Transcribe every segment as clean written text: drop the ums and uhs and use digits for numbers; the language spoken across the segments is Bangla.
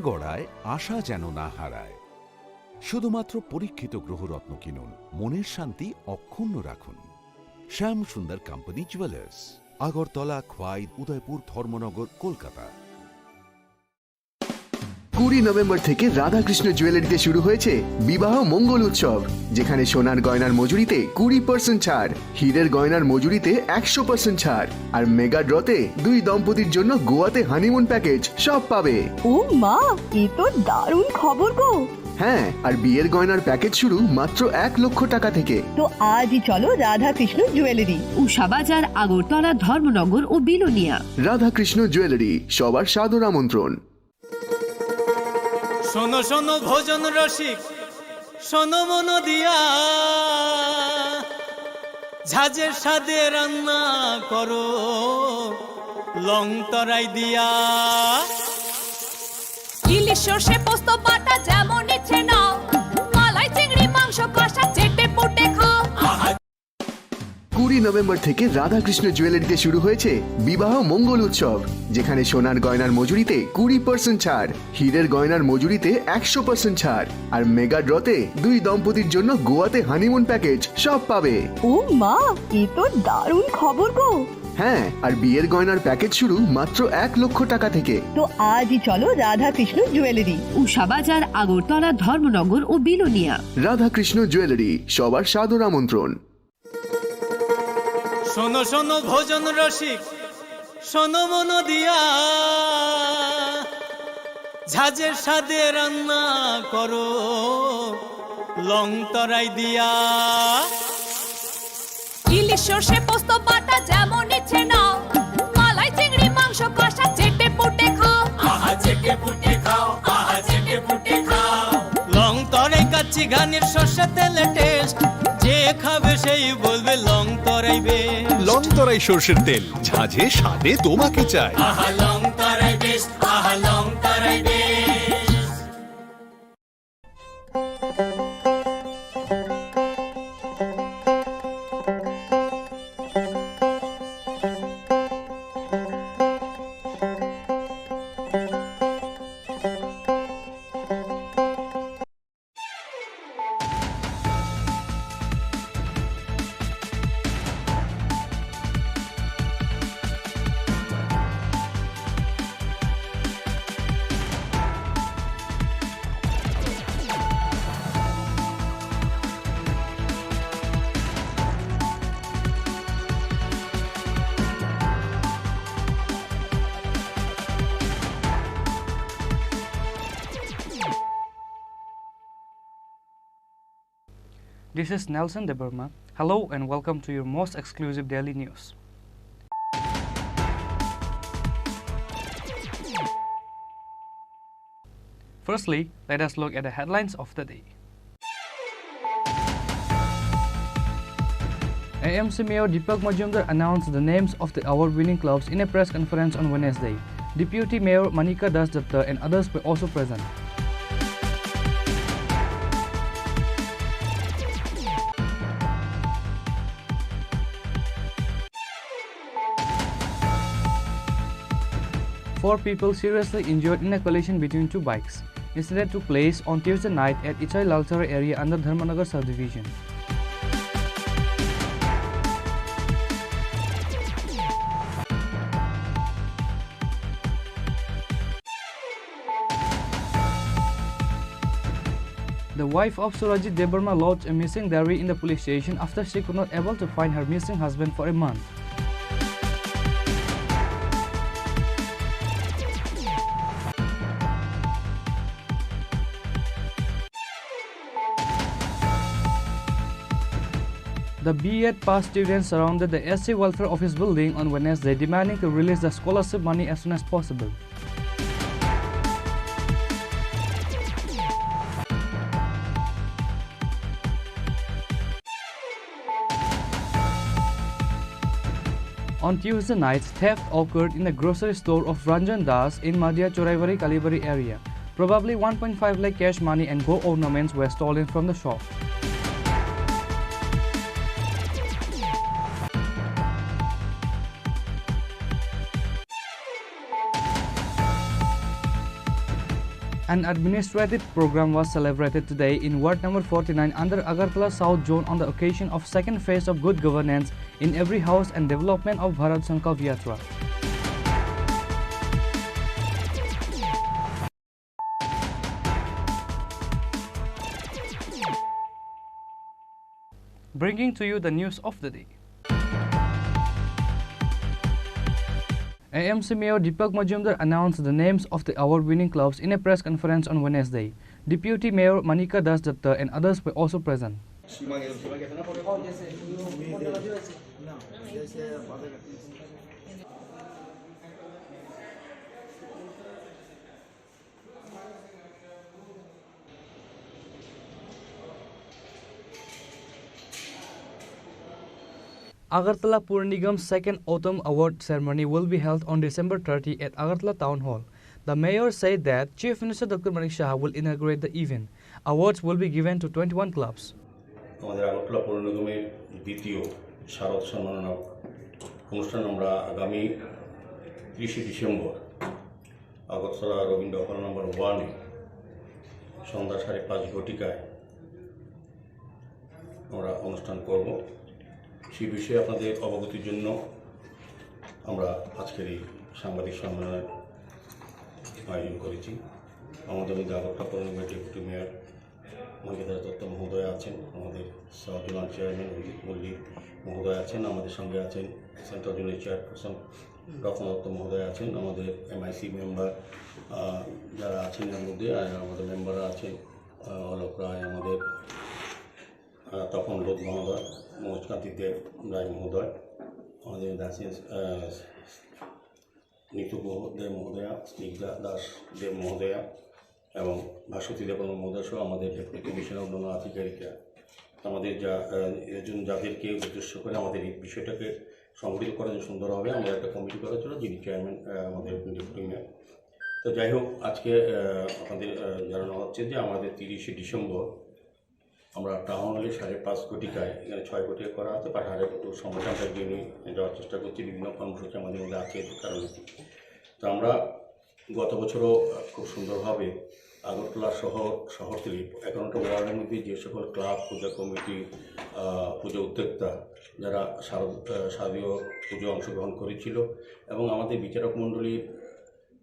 গড়ায় আশা যেন না হারায়। শুধুমাত্র পরীক্ষিত গ্রহরত্ন কিনুন, মনের শান্তি অক্ষুণ্ণ রাখুন। শ্যাম সুন্দর company jewellers, Agartala, Khowai, Udaipur, Dharmanagar, Kolkata. 20 November থেকে রাধাকৃষ্ণ জুয়েলারিতে শুরু হয়েছে বিবাহ মঙ্গল উৎসব, যেখানে সোনার গয়নার মজুরিতে 20% ছাড়, হীরের গয়নার মজুরিতে 100% ছাড়, আর মেগা ড্রতে 2 দম্পতির জন্য গোয়াতে হানিমুন প্যাকেজ সব পাবে। ও মা, এ তো দারুণ খবর গো। হ্যাঁ, আর বিয়ের গয়নার প্যাকেজ শুরু মাত্র 1 লক্ষ টাকা থেকে। তো আজই চলো রাধাকৃষ্ণ জুয়েলারি, উষা বাজার, আগরতলা, ধর্মনগর ও বিলোনিয়া। রাধাকৃষ্ণ জুয়েলারি, সবার সাদর আমন্ত্রণ। শোনো শোনো ভোজন রসিক, শোনো মন দিয়া, ঝাঁঝের স্বাদে রান্না করো লং তরাই দিয়া। ইলিশ সর্ষে পোস্ত বাটা যেমন ইচ্ছে নাও, মালাই চিংড়ি মাংস কষা চেটে পুটে খাও। 20 নভেম্বর থেকে রাধাকৃষ্ণ জুয়েলারিতে শুরু হয়েছে বিবাহ মঙ্গল উৎসব, যেখানে সোনার গয়নার মজুরিতে 20% ছাড়, হীরের গয়নার মজুরিতে 100% ছাড়, আর মেগা ড্রতে 2 দম্পতির জন্য গোয়াতে হানিমুন প্যাকেজ সব পাবে। ও মা, এ তো দারুণ খবর গো। হ্যাঁ, আর বিয়ের গয়নার প্যাকেজ শুরু মাত্র 1 লক্ষ টাকা থেকে। তো আজই চলো রাধাকৃষ্ণ জুয়েলারি, উষা বাজার, আগরতলা, ধর্মনগর ও বিলোনিয়া। রাধাকৃষ্ণ জুয়েলারি, সবার সাদর আমন্ত্রণ। শোনো শোনো ভোজন রসিক, শোনো মন দিয়া, ঝাঁঝের স্বাদে রান্না করো লং তরাই দিয়া। ইলিশ সর্ষে পোস্ত বাটা যেমন ইচ্ছে নাও, মালাই চিংড়ি মাংস কষা চেটে পুটে খাও। আহা চেটে পুটে খাও, আহা চেটে পুটে খাও। লং তরাই কাচ্চি ঘানির সর্ষে তেলে টেস্ট, যে খাবে সেই বলবে লং তরাই বেশ। লং তরাই সর্ষের তেল, ঝাঁঝে স্বাদে তোমাকে চাই। আহা লং তরাই বেশ, আহা লং তরাই বেশ। This is Nelson Deburma. Hello and welcome to your most exclusive daily news. Firstly, let us look at the headlines of the day. AMC Mayor Deepak Majumdar announced the names of the award-winning clubs in a press conference on Wednesday. Deputy Mayor Manika Das Datta and others were also present. Four people seriously injured in a collision between two bikes. Incident took place on Tuesday night at Ichai Laltara area under Dharmanagar subdivision. The wife of Surajit Deburma lodged a missing diary in the police station after she could not able to find her missing husband for a month. The B.Ed pass students surrounded the SC Welfare Office building on Wednesday, demanding to release the scholarship money as soon as possible. On Tuesday night, theft occurred in the grocery store of Ranjan Das in Madhya Choraivari Kalibari area. Probably 1.5 lakh cash money and gold ornaments were stolen from the shop. An administrative program was celebrated today in Ward number 49 under Agartala South Zone on the occasion of second phase of good governance in every house and development of Bharat Sankalp Yatra. Bringing to you the news of the day. AMC Mayor Deepak Majumdar announced the names of the award-winning clubs in a press conference on Wednesday. Deputy Mayor Manika Das Datta and others were also present. Agartala Pur Nigam's second Autumn Award ceremony will be held on December 30 at Agartala Town Hall. The mayor said that Chief Minister Dr. Manik Shah will inaugurate the event. Awards will be given to 21 clubs. আমাদের আগরতলা পৌর নিগমের দ্বিতীয় শারদ সম্মাননা অনুষ্ঠান আমরা আগামী 30 ডিসেম্বর আগরতলা রবীন্দ্র হল নম্বর 1-এ সন্ধ্যা 5:30 ঘটিকায় আমরা অনুষ্ঠান করব। সেই বিষয়ে আপনাদের অবগতির জন্য আমরা আজকের এই সাংবাদিক সম্মেলনের আয়োজন করেছি। আমাদের মধ্যে আগরতলা পৌর নিগমের ডেপুটি মেয়র মহিলা দত্ত মহোদয় আছেন, আমাদের south zonal chairman Abhijit Mallick মহোদয় আছেন, আমাদের সঙ্গে আছেন সেন্ট্রাল জোনের চেয়ারপারসন রত্ন দত্ত মহোদয় আছেন, আমাদের MIC মেম্বার যারা আছেন এর মধ্যে আমাদের মেম্বাররা আছেন অলোক রায়, আমাদের তপন লোক মহোদয়, মনোজকান্তি দেব রায় মহোদয়, আমাদের আছেন নিতু দেব মহোদয়া, স্নিগ্ধা দাস দেব মহোদয়া এবং ভাস্বতী দেববর্মা মহোদয় সহ আমাদের ডেপুটি কমিশনার অন্যান্য আধিকারিকরা, আমাদের যাদেরকে উদ্দেশ্য করে আমাদের এই বিষয়টাকে সংগঠিত করার জন্য সুন্দর হবে আমরা একটা কমিটি করার জন্য যিনি চেয়ারম্যান আমাদের ডেপুটি মেয়র। তো যাই হোক, আজকে আমাদের জানানো হচ্ছে যে আমাদের 30 ডিসেম্বর আমরা টাউন হলে 5:30 ঘটিকায় এখানে 6 ঘটিকা করা আছে, পাঠারে একটু সময়টা আমরা এগিয়ে নিয়ে যাওয়ার চেষ্টা করছি। বিভিন্ন কর্মসূচি আমাদের মধ্যে আছে এর কারণে। তো আমরা গত বছরও খুব সুন্দরভাবে আগরতলা শহরতলি 11টা ওয়ার্ডের মধ্যে যে সকল ক্লাব, পূজা কমিটি, পুজো উদ্যোক্তা যারা শারদীয় পুজো অংশগ্রহণ করেছিল এবং আমাদের বিচারক মণ্ডলীর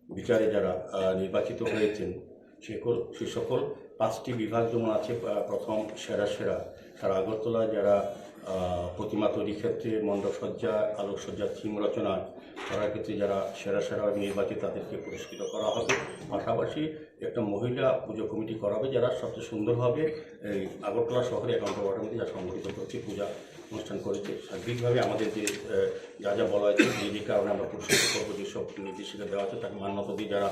বিচারে যারা নির্বাচিত হয়েছেন সে সকল 5টি বিভাগ যেমন আছে, প্রথম সেরা সারা আগরতলা যারা প্রতিমা তৈরির ক্ষেত্রে, মণ্ডপসজ্জা, আলোকসজ্জা, থিম রচনা করার ক্ষেত্রে যারা সেরা নির্বাচিত তাদেরকে পুরস্কৃত করা হবে। পাশাপাশি একটা মহিলা পুজো কমিটি করা হবে যারা সবচেয়ে সুন্দরভাবে এই আগরতলা শহরে 11টা ওয়ার্ডের মধ্যে যা সংগঠিত করছে, পূজা অনুষ্ঠান করেছে। সার্বিকভাবে আমাদের যে যা বলা হয়েছে যে কারণে আমরা পুরস্কৃত করবো, যেসব নির্দেশিকা দেওয়া আছে তাকে মান্যতা দিয়ে যারা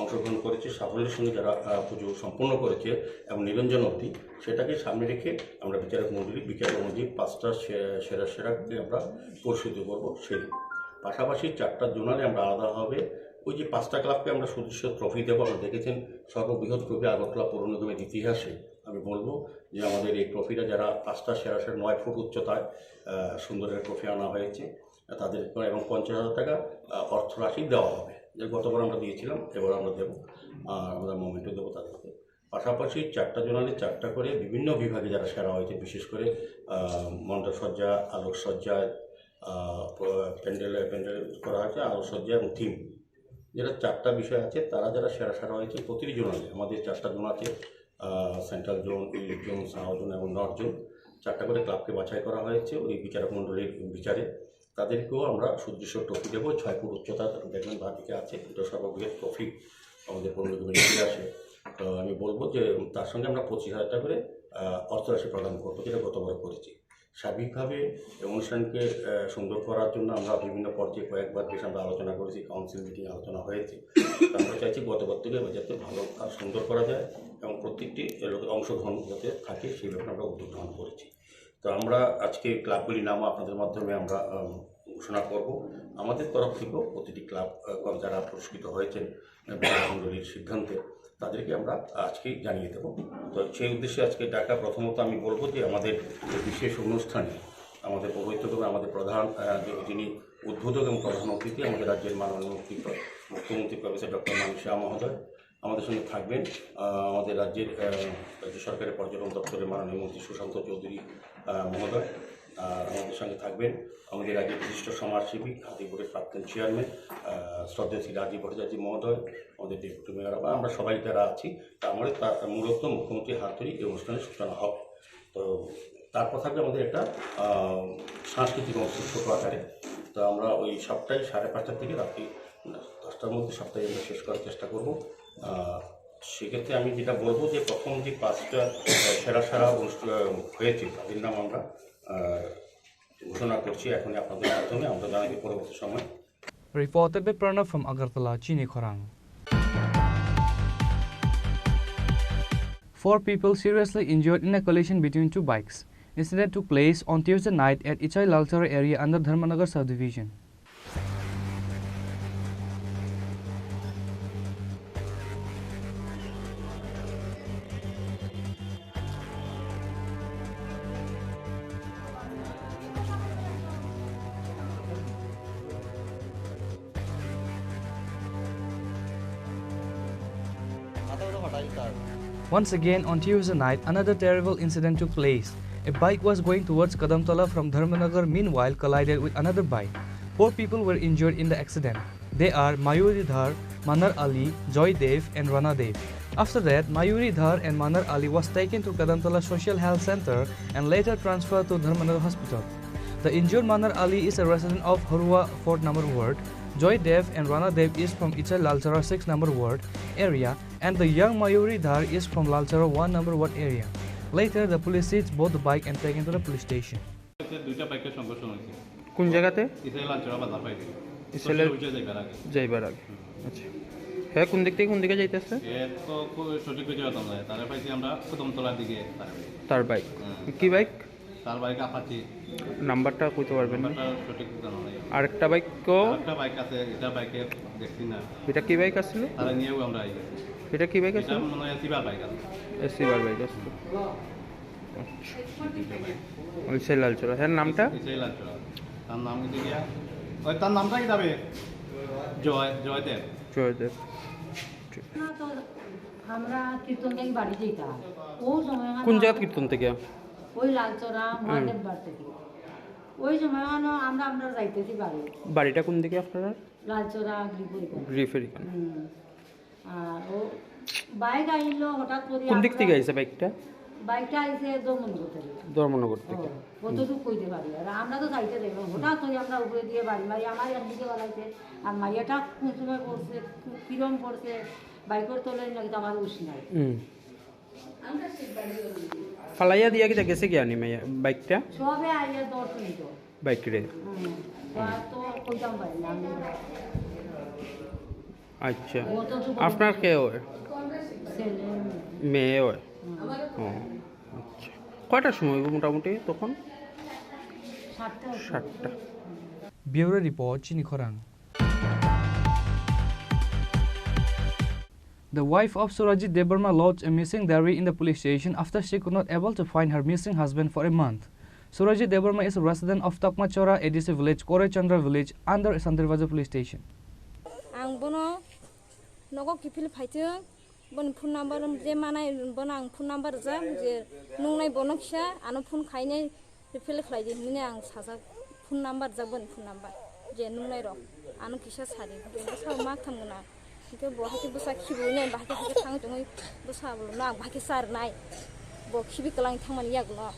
অংশগ্রহণ করেছে, সাফল্যের সঙ্গে যারা পুজো সম্পন্ন করেছে এবং নিরঞ্জন অবধি, সেটাকে সামনে রেখে আমরা বিচারক মণ্ডলী 5টা সেরাকে আমরা পুরস্কৃত করবো। সেই পাশাপাশি 4টা জোনালে আমরা আলাদাভাবে ওই যে 5টা ক্লাবকে আমরা সুদৃশ্য ট্রফি দেবো। আপনারা দেখেছেন সর্ববৃহৎ ট্রফি আগরতলা পৌর নিগমের ইতিহাসে। আমি বলবো যে আমাদের এই ট্রফিটা যারা 5টা সেরা 9 ফুট উচ্চতায় সুন্দর একটা ট্রফি আনা হয়েছে তাদের এবং 50,000 টাকা অর্থরাশি দেওয়া হবে, যে গতবার আমরা দিয়েছিলাম, এবার আমরা দেবো, আর আমরা মোমেন্টও দেবো তাদেরকে। পাশাপাশি 4টা জোনালে 4টা করে বিভিন্ন বিভাগে যারা সেরা হয়েছে, বিশেষ করে মণ্ডপসজ্জা, আলোকসজ্জা, প্যান্ডেল করা হয়েছে, আলোকসজ্জা এবং থিম, যেটা 4টা বিষয় আছে, তারা যারা সেরা হয়েছে প্রতিটি জোনালে, আমাদের 4টা জোন আছে, central zone, elite zone, south zone এবং নর্থ জোন, 4টা করে ক্লাবকে বাছাই করা হয়েছে ওই বিচারক মণ্ডলীর বিচারে। তাদেরকেও আমরা সুদৃশ্য ট্রফি দেবো। 6 ফুট উচ্চতা দেখবেন বাদিকে আছে, এটা সর্ববৃহৎ ট্রফি আমাদের পৌর নিগমের ইতিহাসে। তো আমি বলবো যে তার সঙ্গে আমরা 25,000 টাকা করে অর্থরাশি প্রদান করবো, যেটা গতবার করেছি। সার্বিকভাবে অনুষ্ঠানকে সুন্দর করার জন্য আমরা বিভিন্ন পর্যায়ে কয়েকবার বেশ আমরা আলোচনা করেছি, কাউন্সিল মিটিং আলোচনা হয়েছে। আমরা চাইছি গতবার থেকে যাতে ভালো আর সুন্দর করা যায় এবং প্রত্যেকটি লোকের অংশগ্রহণ যাতে থাকে সেই ব্যাপারে আমরা উদ্যোগ গ্রহণ করেছি। তো আমরা আজকে ক্লাবগুলির নামও আপনাদের মাধ্যমে আমরা ঘোষণা করব। আমাদের তরফ থেকেও প্রতিটি ক্লাব যারা পুরস্কৃত হয়েছেন মণ্ডলীর সিদ্ধান্তে তাদেরকে আমরা আজকেই জানিয়ে দেব। তো সেই উদ্দেশ্যে আজকে ডাকা। প্রথমত আমি বলবো যে আমাদের বিশেষ অনুষ্ঠানে আমাদের পবিত্রভাবে আমাদের প্রধান যিনি উদ্বোধক এবং প্রধান অতিথি আমাদের রাজ্যের মাননীয় মুখ্যমন্ত্রী প্রফেসর ডক্টর মানিক শাহ মহোদয়, আমাদের সঙ্গে থাকবেন আমাদের রাজ্য সরকারের পর্যটন দপ্তরের মাননীয় মন্ত্রী সুশান্ত চৌধুরী মহোদয়, আর আমাদের সঙ্গে থাকবেন আমাদের রাজ্যের বিশিষ্ট সমাজসেবী খাদি বোর্ডের প্রাক্তন চেয়ারম্যান শ্রদ্ধেয় শ্রী রাজীব ভট্টাচার্য মহোদয়, আমাদের ডেপুটি মেয়র, বা আমরা সবাই যারা আছি, তা আমাদের মূলত মুখ্যমন্ত্রীর হাত ধরেই এই অনুষ্ঠানের সূচনা হবে। তো তারপর থাকবে আমাদের একটা সাংস্কৃতিক অনুষ্ঠান ছোটো আকারে। তো আমরা ওই সপ্তাহে 5:30 থেকে রাত্রি 10টার মধ্যে সপ্তাহে আমরা শেষ করার চেষ্টা করব। সেক্ষেত্রে আমি যেটা বলবো যে প্রথম যে 5টা সেরা অনুষ্ঠান হয়েছে তাদের নাম আমরা ঘোষণা করছি এখনই আপনাদের মাধ্যমে, আমরা জানাই পরবর্তী সময়। Reported by Pranav from Agartala, Chini Khorang. 4 people seriously injured in a collision between 2 bikes. Incident took place on Tuesday night at Ichai Lalchara area under Dharmanagar subdivision. Once again on Tuesday night, another terrible incident took place. A bike was going towards Kadamtala from Dharmanagar, meanwhile collided with another bike. 4 people were injured in the accident. They are Mayuri Dhar, Manar Ali, Joy Dev and Rana Dev. After that, Mayuri Dhar and Manar Ali was taken to Kadamtala Social Health Center and later transferred to Dharmanagar Hospital. The injured Manar Ali is a resident of Harua 4 number ward. Joy Dev and Rana Dev is from Ichai Lalchara 6 number ward area, and the young Mayuri Dhar is from Lalchara 1 number ward area. Later, the police seized both the bike and taken to the police station. দুইটা বাইকের সংঘর্ষণ হয়েছে। কোন জায়গাতে? ইসরায়েল আঞ্চরা বাজার পাইছে। ইসরায়েল যাইবার আগে। আচ্ছা। হ্যাঁ, কোন দিক থেকে কোন দিকে যাইতেছে? এ তো সঠিক কিছু জানতাম না। তারে পাইছি আমরা কদমতলার দিকে তার বাইক। কি বাইক? তার বাইক আপাচি। নাম্বারটা কইতে পারবেন না? নাম্বারটা সঠিক জানা নাই। আরেকটা বাইক আরেকটা বাইক আছে, এটা বাইকে দেখছি না। এটা কি বাইক আসছিল? তারা নিয়েও আমরা আইছি। এটা কি বাইক আছে? এটা মনে হয় এসিবার বাইক আছে। এসিবার বাইক আছে। ওই সেলালচরা। হ্যাঁ, নামটা? ইসরায়েল আঞ্চরা। তার নাম কি দিয়া? ওই তার নামটা কি যাবে? জয়দেব। জয়দেব। আমরা কীর্তন থেকে বাড়ি যেতাম। ও সময় কোন জায়গা কীর্তন থেকে? ওই লালচরা মহাদেব বার থেকে। ওই সময় আমরা যাইতেছি বাড়ি। বাড়িটা কোন দিকে আপনারা? লালচরা গ্রিফেরি। আর ও বাইক আইলো হঠাৎ করে। কোন দিক থেকে আইছে বাইকটা? বাইকটা আইছে ধর্মনগর থেকে। ধর্মনগর থেকে। কতটুকু কইতে পারি। আর আমরা তো যাইতে দেখলাম হঠাৎ করে আমরা উপরে দিয়ে বাড়ি মারি আমার একদিকে বাড়াইছে আর মাইয়াটা কোন সময় পড়ছে কিরম পড়ছে বাইকের তলে নাকি তো আমার উস নাই। ফালাইয়া দিয়া কি গেছে কি আনি মাইয়া বাইকটা? সবে আইয়া দর্শনিত বাইক রে। তো কইতাম পারি না আমি। আচ্ছা, আপনার কে হয়? মেয়ে হয়। আচ্ছা, কয়টার সময় মোটামুটি তখন? 7টা। Bureau Report, Chini Khorang. The wife of Surajit Debarma lodged a missing diary in the police station after she could not able to find her missing husband for a month. Surajit Debarma is a resident of Takmachora, ADC village, Kore Chandra village, under Sandirbaja police station. Ang bono nogo kipil phaityo bon phone number je manai bon ang phone number ja je nungnai bono ksa ano phone khainai refill khlai je mine ang saja phone number ja bon phone number je nungnai ro ano kisa sari sa ma thamgna ke bo hati busa khibu ne ba hati thang tongoi busa bol na ba ki sar nai bo khibi kalang thangman yak no.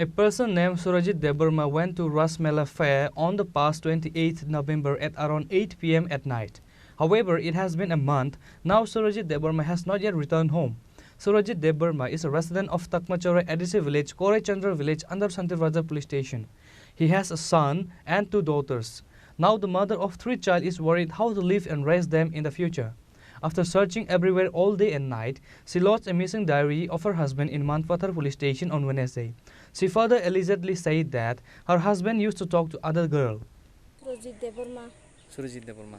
A person named Surajit Debarma went to Ras Mela Fair on the past 28th November at around 8 p.m. at night. However, it has been a month now. Surajit Debarma has not yet returned home. Surajit Debarma is a resident of Takmachora, ADC village, Kore Chandra village, under Santirvaja police station. He has a son and 2 daughters. Now the mother of 3 children is worried how to live and raise them in the future. After searching everywhere all day and night, she lodged a missing diary of her husband in Manpathar police station on Wednesday. She further allegedly said that her husband used to talk to other girl. Surajit Debarma. Surajit Debarma.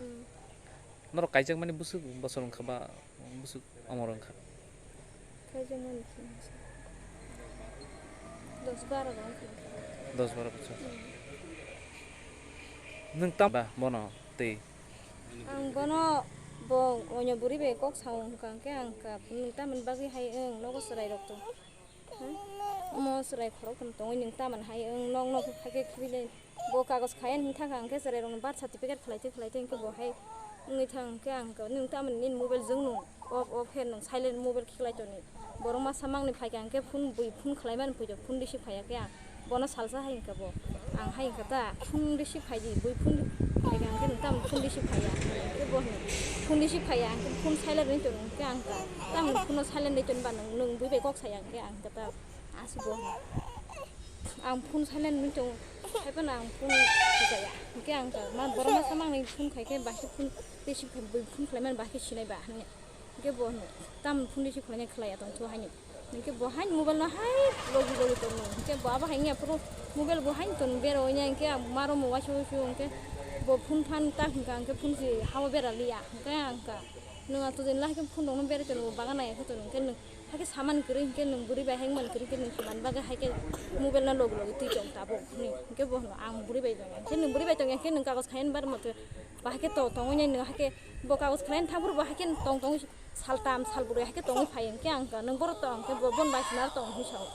Noro kaijak mani busuk basorong khaba busuk amorong kha. Kaijak mani 10-12 bachar. 10-12 bachar. nung tamba bono te ang bono bo onyo buri be kok saung kang ke ang ka nung ta man bagi hai eng no ko sarai rok to mo sarai khorok tum to nung ta man hai eng nong no ha ke khile bo kagos khayan hin tha kang ke sarai rong bar certificate khlaite ke bo hai ngi thang ke ang ka nung ta man nin mobile jung nung off hen nung silent mobile khlai to ni borong ma samang ni phai kang ke phun bui phun khlai man pui phun disi phaya ke bono salsa hai ka bo ang hai ka ta phun disi phai di bui phun phai kang ke nung ta phun disi phaya ke bo phun disi phaya phun silent ni to nung ke ang ka ta phun silent ni to ban nung bui be kok sayang ke ang ka ta asi bo ang phun silent ni to hai pa nang phun ka ya ke ang ka ma borong ma samang ni phun khai ke ba phun disi phai bui phun khlai man ba ke sinai ba han ke bo tam phun disi khlai ne khlai ya tong to hai ke bo hai mobile na hai logi logi to ke bo ba hai nge pro mobile bo hai to bero nya ke maro mo wa shu ke bo phun phan ta ke phun si hawa bera liya ke ang ka nung ato din lah ke phun dong bera to baga na ke to ke nung ha ke saman kri ke nung buri ba heng man kri ke nung saman baga hai ke mobile na logi logi ti jong ta bo ni ke bo ang buri ba jong ke nung buri ba jong ke nung kagos khain bar mot ba ke to tong nya nung ha ke bo kagos khain tha bur ba ha ke tong tong saltam salbure ha ke tong phayen ke ang ka nung bor tong ke bo bon ba sinar tong hi sao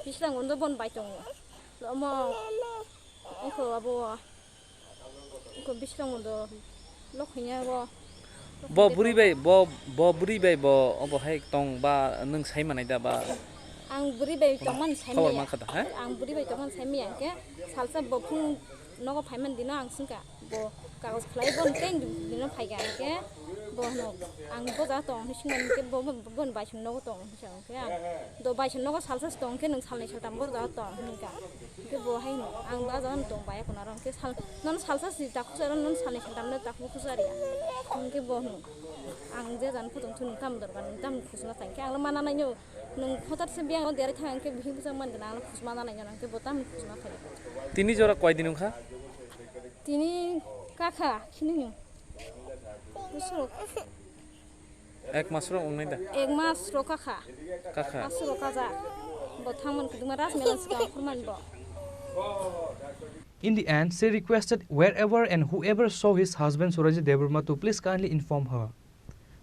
bislang on do bon ba tong lo mo ko abo ko bislang on do lok hinya bo bo buri bai bo obo hai tong ba nung sai manai da ba ang buri bai tong man sai khawar mi ma khata ha ang buri bai tong man sai mi ang ke salsa bo phun no ko phai man dina ang singka bo kagos khlai bon ten dina phai ga ke bo no ang bo da tong hi singan ke bo bon bai chung no ko tong chang ke ang do bai chung no ko salsa tong ke nung salai saltam bo da tong ni ka ke bo hai no ang ba jan tong bai ko na rong ke sal non salsa si ta ko sa non salai saltam na ta ko sari ang ke bo no ang je jan photong thun tam dor ban tam khusna ta ke ang mana na nyo nung khotar se biang der thang ke bhi busang man na ang khusma na nyo ke bo tam khusna ta tini jora koi dinung kha tini kakha khini nyo busro ek masro ungnai da ek mas ro kakha mas ro kaza bo thamon kuduma ras melan ska khurman bo. In the end, she requested wherever and whoever saw his husband Surajit Devarma to please kindly inform her.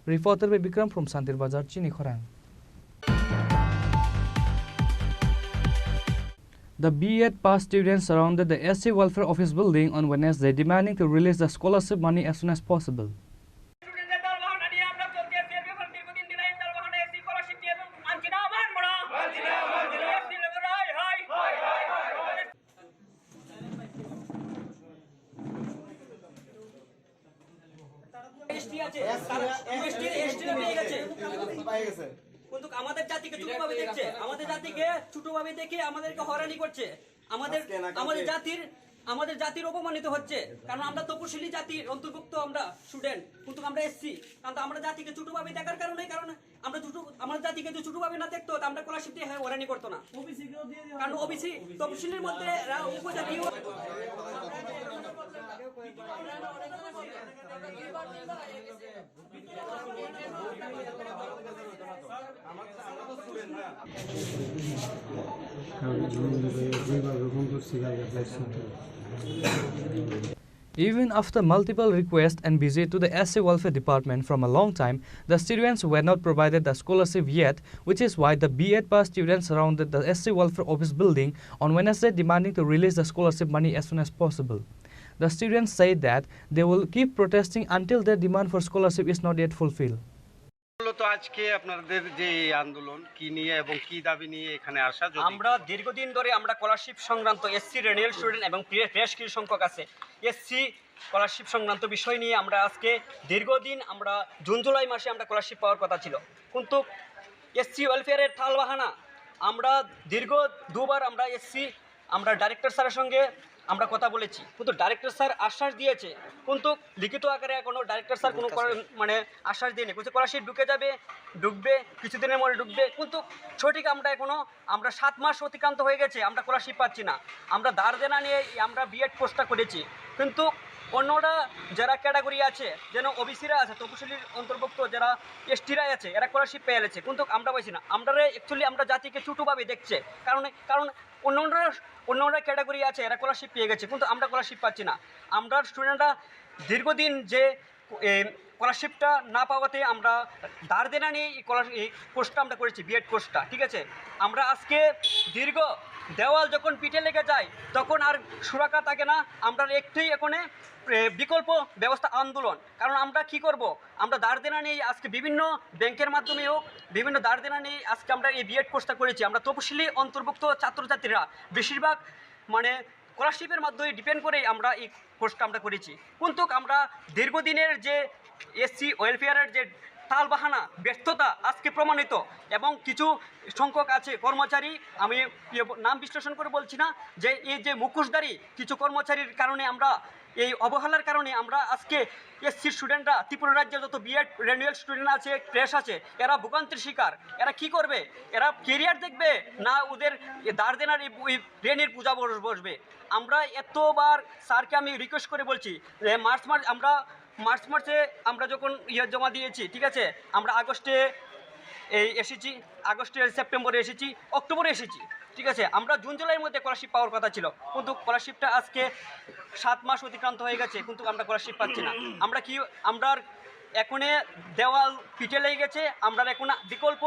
Reporter by Bikram from Santir Bazar, Chini Khorang. The B.Ed pass students surrounded the SC Welfare Office building on Wednesday, demanding to release the scholarship money as soon as possible. কিন্তু আমাদের জাতিকে ছোটভাবে দেখছে, আমাদের জাতিকে ছোটভাবে দেখে আমাদেরকে হয়রানি করছে, আমাদের জাতির অপমানিত হচ্ছে, কারণ আমরা তপশিলি জাতির অন্তর্ভুক্ত, আমরা স্টুডেন্ট, কিন্তু আমরা এসসি, কারণ আমরা জাতিকে ছোটভাবে দেখার কারণে, কারণ আমরা আমাদের জাতিকে যদি ছোটভাবে না দেখতো আমরা স্কলারশিপ দিয়ে হয়রানি করতো না, কারণ ওবিসি তপশিলির মধ্যে উপজাতি Even after multiple requests and visit to the SC Welfare Department from a long time, the students were not provided the scholarship yet, which is why the B.Ed pass students surrounded the SC Welfare Office building on Wednesday demanding to release the scholarship money as soon as possible. The students say that they will keep protesting until their demand for scholarship is not yet fulfilled. তো আজকে আপনাদের যে আন্দোলন কি নিয়ে এবং কি দাবি নিয়ে এখানে আসা? আমরা দীর্ঘদিন ধরে আমরা স্কলারশিপ সংক্রান্ত এসসি রেনিয়াল স্টুডেন্ট এবং ফ্রেশ কিছু সংখ্যক আছে এসসি স্কলারশিপ সংক্রান্ত বিষয় নিয়ে আমরা আজকে দীর্ঘদিন আমরা জুন জুলাই মাসে আমরা স্কলারশিপ পাওয়ার কথা ছিল, কিন্তু এসসি ওয়েলফেয়ারের টালবাহানা আমরা দীর্ঘ দুবার আমরা ডাইরেক্টর স্যারের সঙ্গে আমরা কথা বলেছি, কিন্তু ডাইরেক্টর স্যার আশ্বাস দিয়েছে, কিন্তু লিখিত আকারে এখনো ডাইরেক্টর স্যার কোনো মানে আশ্বাস দিয়েনি, কিন্তু স্কলারশিপ ঢুকবে কিছুদিনের মধ্যে ঢুকবে, কিন্তু সঠিক আমরা 7 মাস অতিক্রান্ত হয়ে গেছে, আমরা স্কলারশিপ পাচ্ছি না। আমরা ধার দেনা নিয়ে আমরা B.Ed কোর্সটা করেছি, কিন্তু অন্যরা যারা ক্যাটাগরি আছে যেন ওবিসিরা আছে, তপশিলির অন্তর্ভুক্ত যারা এসটিরা আছে, এরা স্কলারশিপ পেয়ে গেছে, কিন্তু আমরা পাইছি না। আমরা অ্যাকচুয়ালি আমরা জাতিকে ছোটোভাবে দেখছে, কারণ অন্যরা ক্যাটাগরি আছে, এরা স্কলারশিপ পেয়ে গেছে, কিন্তু আমরা স্কলারশিপ পাচ্ছি না। আমরা স্টুডেন্টরা দীর্ঘদিন যে স্কলারশিপটা না পাওয়াতে আমরা ধার দেনা নিয়ে এই কোর্সটা আমরা করেছি, বিএড কোর্সটা, ঠিক আছে। আমরা আজকে দীর্ঘ দেওয়াল যখন পিঠে লেগে যায় তখন আর সুরাকা থাকে না, আমরা একটুই এখানে বিকল্প ব্যবস্থা আন্দোলন। কারণ আমরা কি করব, আমরা ধার দেনা নিয়ে আজকে বিভিন্ন ব্যাংকের মাধ্যমে হোক, বিভিন্ন ধার দেনা নিয়ে আজকে আমরা এই বিএড কোর্সটা করেছি। আমরা তপশিলি অন্তর্ভুক্ত ছাত্রছাত্রীরা বেশিরভাগ মানে স্কলারশিপের মাধ্যমে ডিপেন্ড করেই আমরা এই কোর্সটা আমরা করেছি। কিন্তু আমরা দীর্ঘদিনের যে এসসি ওয়েলফেয়ারের যে তালবাহানা ব্যর্থতা আজকে প্রমাণিত, এবং কিছু সংখ্যক আছে কর্মচারী, আমি নাম বিশ্লেষণ করে বলছি না, যে এই যে মুখোশধারী কিছু কর্মচারীর কারণে আমরা এই অবহেলার কারণে আমরা আজকে এসসির স্টুডেন্টরা, ত্রিপুরা রাজ্যের যত বিএড রেনুয়াল স্টুডেন্ট আছে, ফ্রেশ আছে, এরা ভোগান্তির শিকার। এরা কি করবে? এরা কেরিয়ার দেখবে না ওদের ধার দেনার ঋণের পূজা বসবে? আমরা এতবার স্যারকে আমি রিকোয়েস্ট করে বলছি যে মার্চ মাসে আমরা যখন জমা দিয়েছি, ঠিক আছে, আমরা আগস্টে এসেছি, সেপ্টেম্বরে এসেছি, অক্টোবরে এসেছি, ঠিক আছে। আমরা জুন জুলাইয়ের মধ্যে স্কলারশিপ পাওয়ার কথা ছিল, কিন্তু স্কলারশিপটা আজকে 7 মাস অতিক্রান্ত হয়ে গেছে, কিন্তু আমরা স্কলারশিপ পাচ্ছি না। আমরা এখন দেওয়াল পিঠে লেগে গেছে, আমরা এখন বিকল্প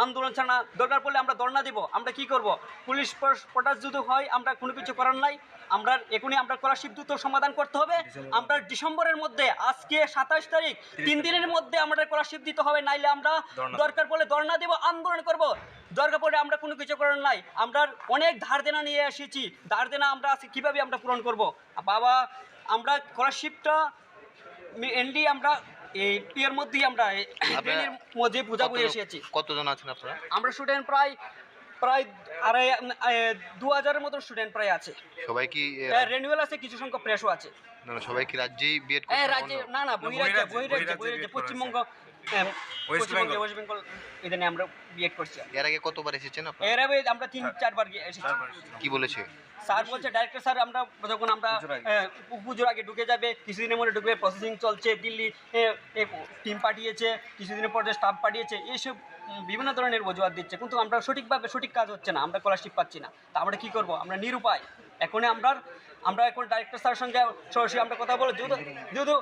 আন্দোলন ছাড়া দরকার পড়লে আমরা ধর্ণা দেব। আমরা কি করব? পুলিশ প্রটাস যদি হয়, আমরা কোনো কিছু করার নাই। আমরা এখনই আমরা স্কলারশিপ দ্রুত সমাধান করতে হবে। আমরা ডিসেম্বরের মধ্যে, আজকে 27 তারিখ, 3 দিনের মধ্যে আমরা স্কলারশিপ দিতে হবে, নাইলে আমরা দরকার পড়লে ধর্ণা দেব, আন্দোলন করব। দরকার পড়লে আমরা কোনো কিছু করার নাই। আমরা অনেক ধার দেনা নিয়ে এসেছি, ধার দেনা আমরা আজকে কীভাবে আমরা পূরণ করব? বাবা, আমরা স্কলারশিপটা মেনলি আমরা এই পিয়ার মধ্যেই আমরা ট্রেনের মধ্যে পূজা বয়ে এসেছি। কতজন আছেন আপনারা? আমরা স্টুডেন্ট প্রায় 2000-এর মতো স্টুডেন্ট প্রায় আছে। সবাই কি রেনুয়াল আছে, কিছু সংখ্যক ফ্রেশও আছে। না, সবাই কি রাজ্যেই বিএড করছে? রাজ্যে না, বহিরাজ্যে পশ্চিমবঙ্গ, ওয়েস্ট বেঙ্গল, এখানে আমরা বিএড করছি। এর আগে কতবার এসেছেন আপনারা? এর আগে আমরা 3-4 বার এসেছি। কি বলেছে স্যার? বলছে ডাইরেক্টর স্যার, আমরা যখন আমরা পুজোর আগে ঢুকে যাবে, কিছুদিনের মধ্যে ঢুকবে, প্রসেসিং চলছে, দিল্লি টিম পাঠিয়েছে, কিছুদিনের পরে স্টাফ পাঠিয়েছে, এইসব বিভিন্ন ধরনের অজুহাত দিচ্ছে, কিন্তু আমরা সঠিক কাজ হচ্ছে না, আমরা স্কলারশিপ পাচ্ছি না। তা আমরা কী করবো? আমরা নিরুপায়। এখন আমরা এখন ডাইরেক্টর স্যারের সঙ্গে সরাসরি আমরা কথা বলে যেহেতু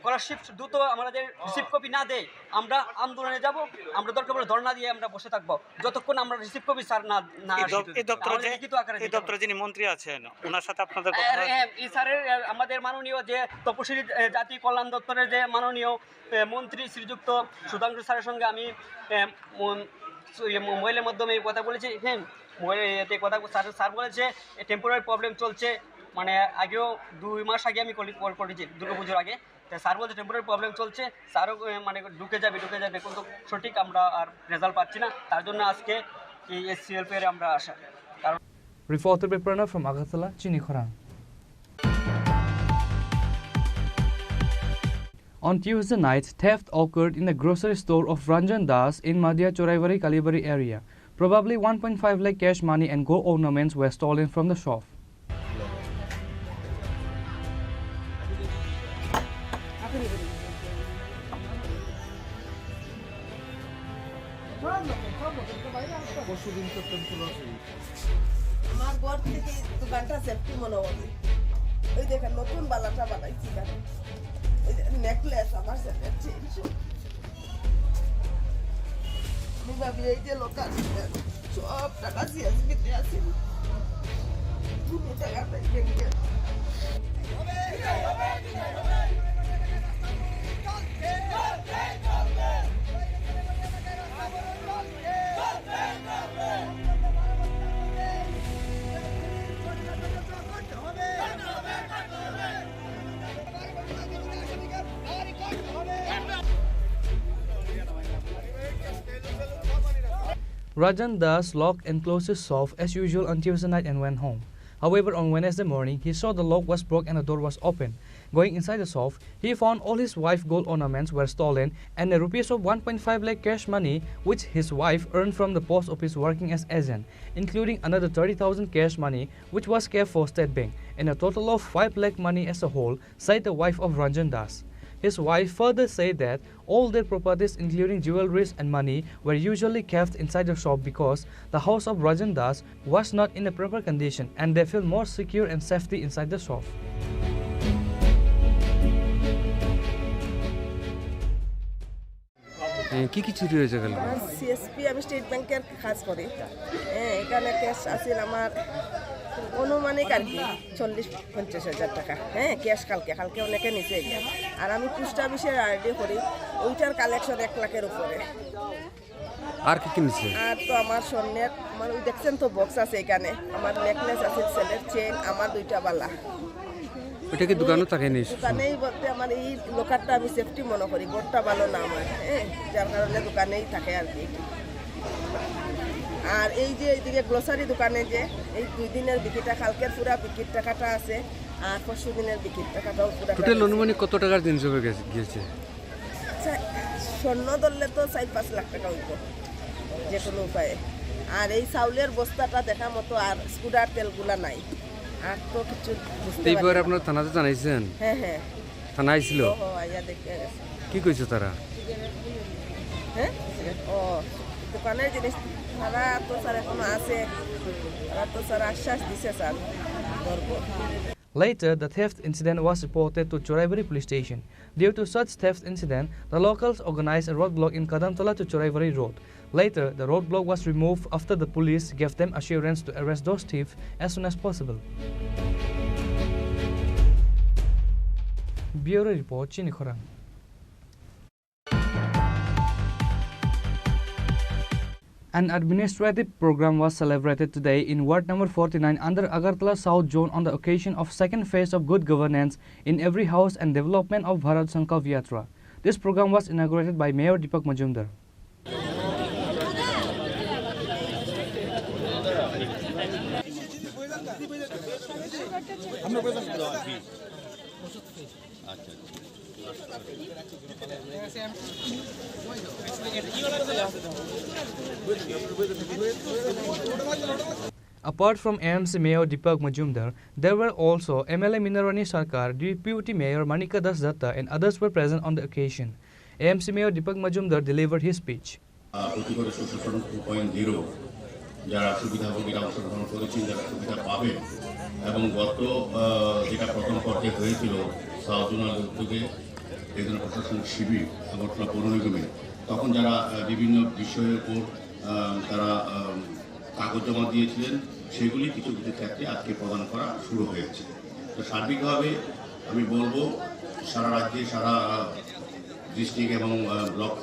স্কলারশিপ দ্রুত আমাদের রিসিভ কপি না দেয়, আমরা আন্দোলনে যাব। আমরা দরকার পড়ে ধর্ণা দিয়ে আমরা বসে থাকবো যতক্ষণ আমরা রিসিভ কপি স্যার না এই দপ্তরে যিনি মন্ত্রী আছেন, ওনার সাথে আপনাদের এই স্যারের, আমাদের মাননীয় যে তপশিলি জাতি কল্যাণ দপ্তরের যে মাননীয় মন্ত্রী শ্রীযুক্ত সুধাংশু স্যারের সঙ্গে আমি মোবাইলের মাধ্যমে কথা বলেছি। হ্যাঁ, মোবাইলে কথা স্যার বলেছে টেম্পোরারি প্রবলেম চলছে, মানে আগেও 2 মাস আগে আমি কল করেছি দুর্গাপুজোর আগে। স্যার বলছে টেম্পোরারি প্রবলেম চলছে, স্যারও মানে ঢুকে যাবে, কিন্তু সঠিক আমরা আর রেজাল্ট পাচ্ছি না। তার জন্য আজকে এই এসসিএলপিআরে আমরা আসা। কারণ Reported by Pranav from Agartala, Chini Khorang. On Tuesday night, theft occurred in the grocery store of Ranjan Das in Madhya Choraivari Kalibari area. Probably 1.5 lakh cash money and gold ornaments were stolen from the shop. আমার ঘর থেকে দোকানটা সেফটি মনে হবে। ওই দেখেন নতুন বালাটা বানাইছি, ওই নেকলেস আমার সেটের চেন, আমি ভাবি এই যে লোকাল সব টাকা সিএসবিতে আছে, দুটো টাকা নাই ব্যাংকে। Rajan Das locked and closed his shop as usual on Tuesday night and went home. However, on Wednesday morning, he saw the lock was broken and the door was open. Going inside the shop, he found all his wife's gold ornaments were stolen and a rupees of 1.5 lakh cash money which his wife earned from the post office working as agent, including another 30,000 cash money which was kept for State Bank, and a total of 5 lakh money as a whole, said the wife of Ranjan Das. His wife further said that all their properties including jewelries and money were usually kept inside the shop because the house of Ranjan Das was not in a proper condition and they feel more secure and safety inside the shop. কি কি চুরি হয়েছে গেল? আমার সিএসপি, আমি স্টেট ব্যাংকের কাজ করি। এখানে ক্যাশ আছিল আমার অনুমানিক আর কি 40-50 হাজার টাকা। ক্যাশ কালকে অনেকে নিচে গিয়া। আর আমি পোস্ট অফিসের আরডি করি, ওইটার কালেকশন 1 লাখের উপরে। আর কি কি নিছে? আর তো আমার স্বর্ণের, আমার ওই দেখছেন তো বক্স আছে এখানে, আমার নেকলেস আছে, ছেলের চেন, আমার 2টা বালা। ওটা কি দোকানও থাকে নিস? দোকানেই বলতে আমার এই লোকারটা আমি সেফটি মনে করি, গোটটা ভালো না আমার, যার কারণে দোকানেই থাকে আর কি। আর এই যে এইদিকে গ্লোসারি দোকানে যে এই 2 দিনের বিক্রিটা, কালকের পুরা বিক্রির টাকাটা আছে, আর পরশু দিনের বিক্রির টাকাটাও পুরা। টোটাল অনুমানিক কত টাকার জিনিস হবে গিয়েছে? আচ্ছা, স্বর্ণ ধরলে তো 4-5 লাখ টাকা হইব যে কোনো উপায়ে। আর এই চাউলের বস্তাটা দেখা মতো, আর স্কুটার তেলগুলা নাই, আর তো কিছু বুঝতে পারি না। আপনার থানাতে জানাইছেন? হ্যাঁ থানা আইছিল? আইয়া দেখে গেছে। কি কইছে তারা? দোকানের জিনিস তারা তো স্যার এখনো আছে, তারা তো স্যার আশ্বাস দিছে স্যার ধরবো। Later, the theft incident was reported to Choraibari police station. Due to such theft incident, the locals organized a roadblock in Kadamtola to Choraibari road. Later, the roadblock was removed after the police gave them assurance to arrest those thieves as soon as possible. Bureau Report, Chinikhorang. An administrative program was celebrated today in Ward number 49 under Agartala South Zone on the occasion of second phase of good governance in every house and development of Bharat Sankalp Yatra. This program was inaugurated by Mayor Deepak Majumdar. Apart from AMC Mayor Deepak Majumdar, there were also MLA Minarani Sarkar, Deputy Mayor Manika Das Datta and others were present on the occasion. AMC Mayor Deepak Majumdar delivered his speech. যারা সুবিধাভোগীরা অংশগ্রহণ করেছেন, যারা সুবিধা পাবেন, এবং গত যেটা প্রথম পর্যায়ে হয়েছিল সাউথ জোনাল উদ্যোগে এই জন্য প্রশাসনিক শিবির আগরতলা পৌর নিগমে, তখন যারা বিভিন্ন বিষয়ের উপর তারা কাগজ জমা দিয়েছিলেন, সেগুলি কিছু কিছু ক্ষেত্রে আজকে প্রদান করা শুরু হয়েছে। তো সার্বিকভাবে আমি বলবো সারা রাজ্যে, সারা ডিস্ট্রিক্ট এবং ব্লক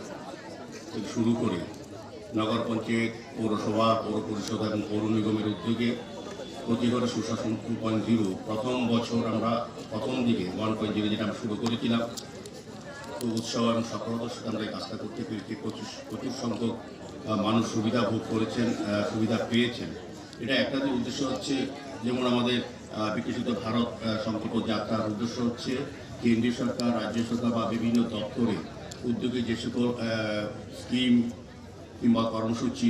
থেকে শুরু করে নগর পঞ্চায়েত, পৌরসভা, পৌর পরিষদ এবং পৌর নিগমের উদ্যোগে প্রতি ঘরে সুশাসন 2.0 প্রথম বছর আমরা প্রথম দিকে 1.0 যেটা আমরা শুরু করেছিলাম, তো উৎসাহ এবং সফলতার সাথে আমরা এই কাজটা করতে পেরেছি। প্রচুর সংখ্যক মানুষ সুবিধা ভোগ করেছেন, সুবিধা পেয়েছেন। এটা একটা যে উদ্দেশ্য হচ্ছে, যেমন আমাদের বিকশিত ভারত সংকল্প যাত্রার উদ্দেশ্য হচ্ছে কেন্দ্রীয় সরকার, রাজ্য সরকার বা বিভিন্ন দপ্তরে উদ্যোগে যে সকল স্কিম কিংবা কর্মসূচি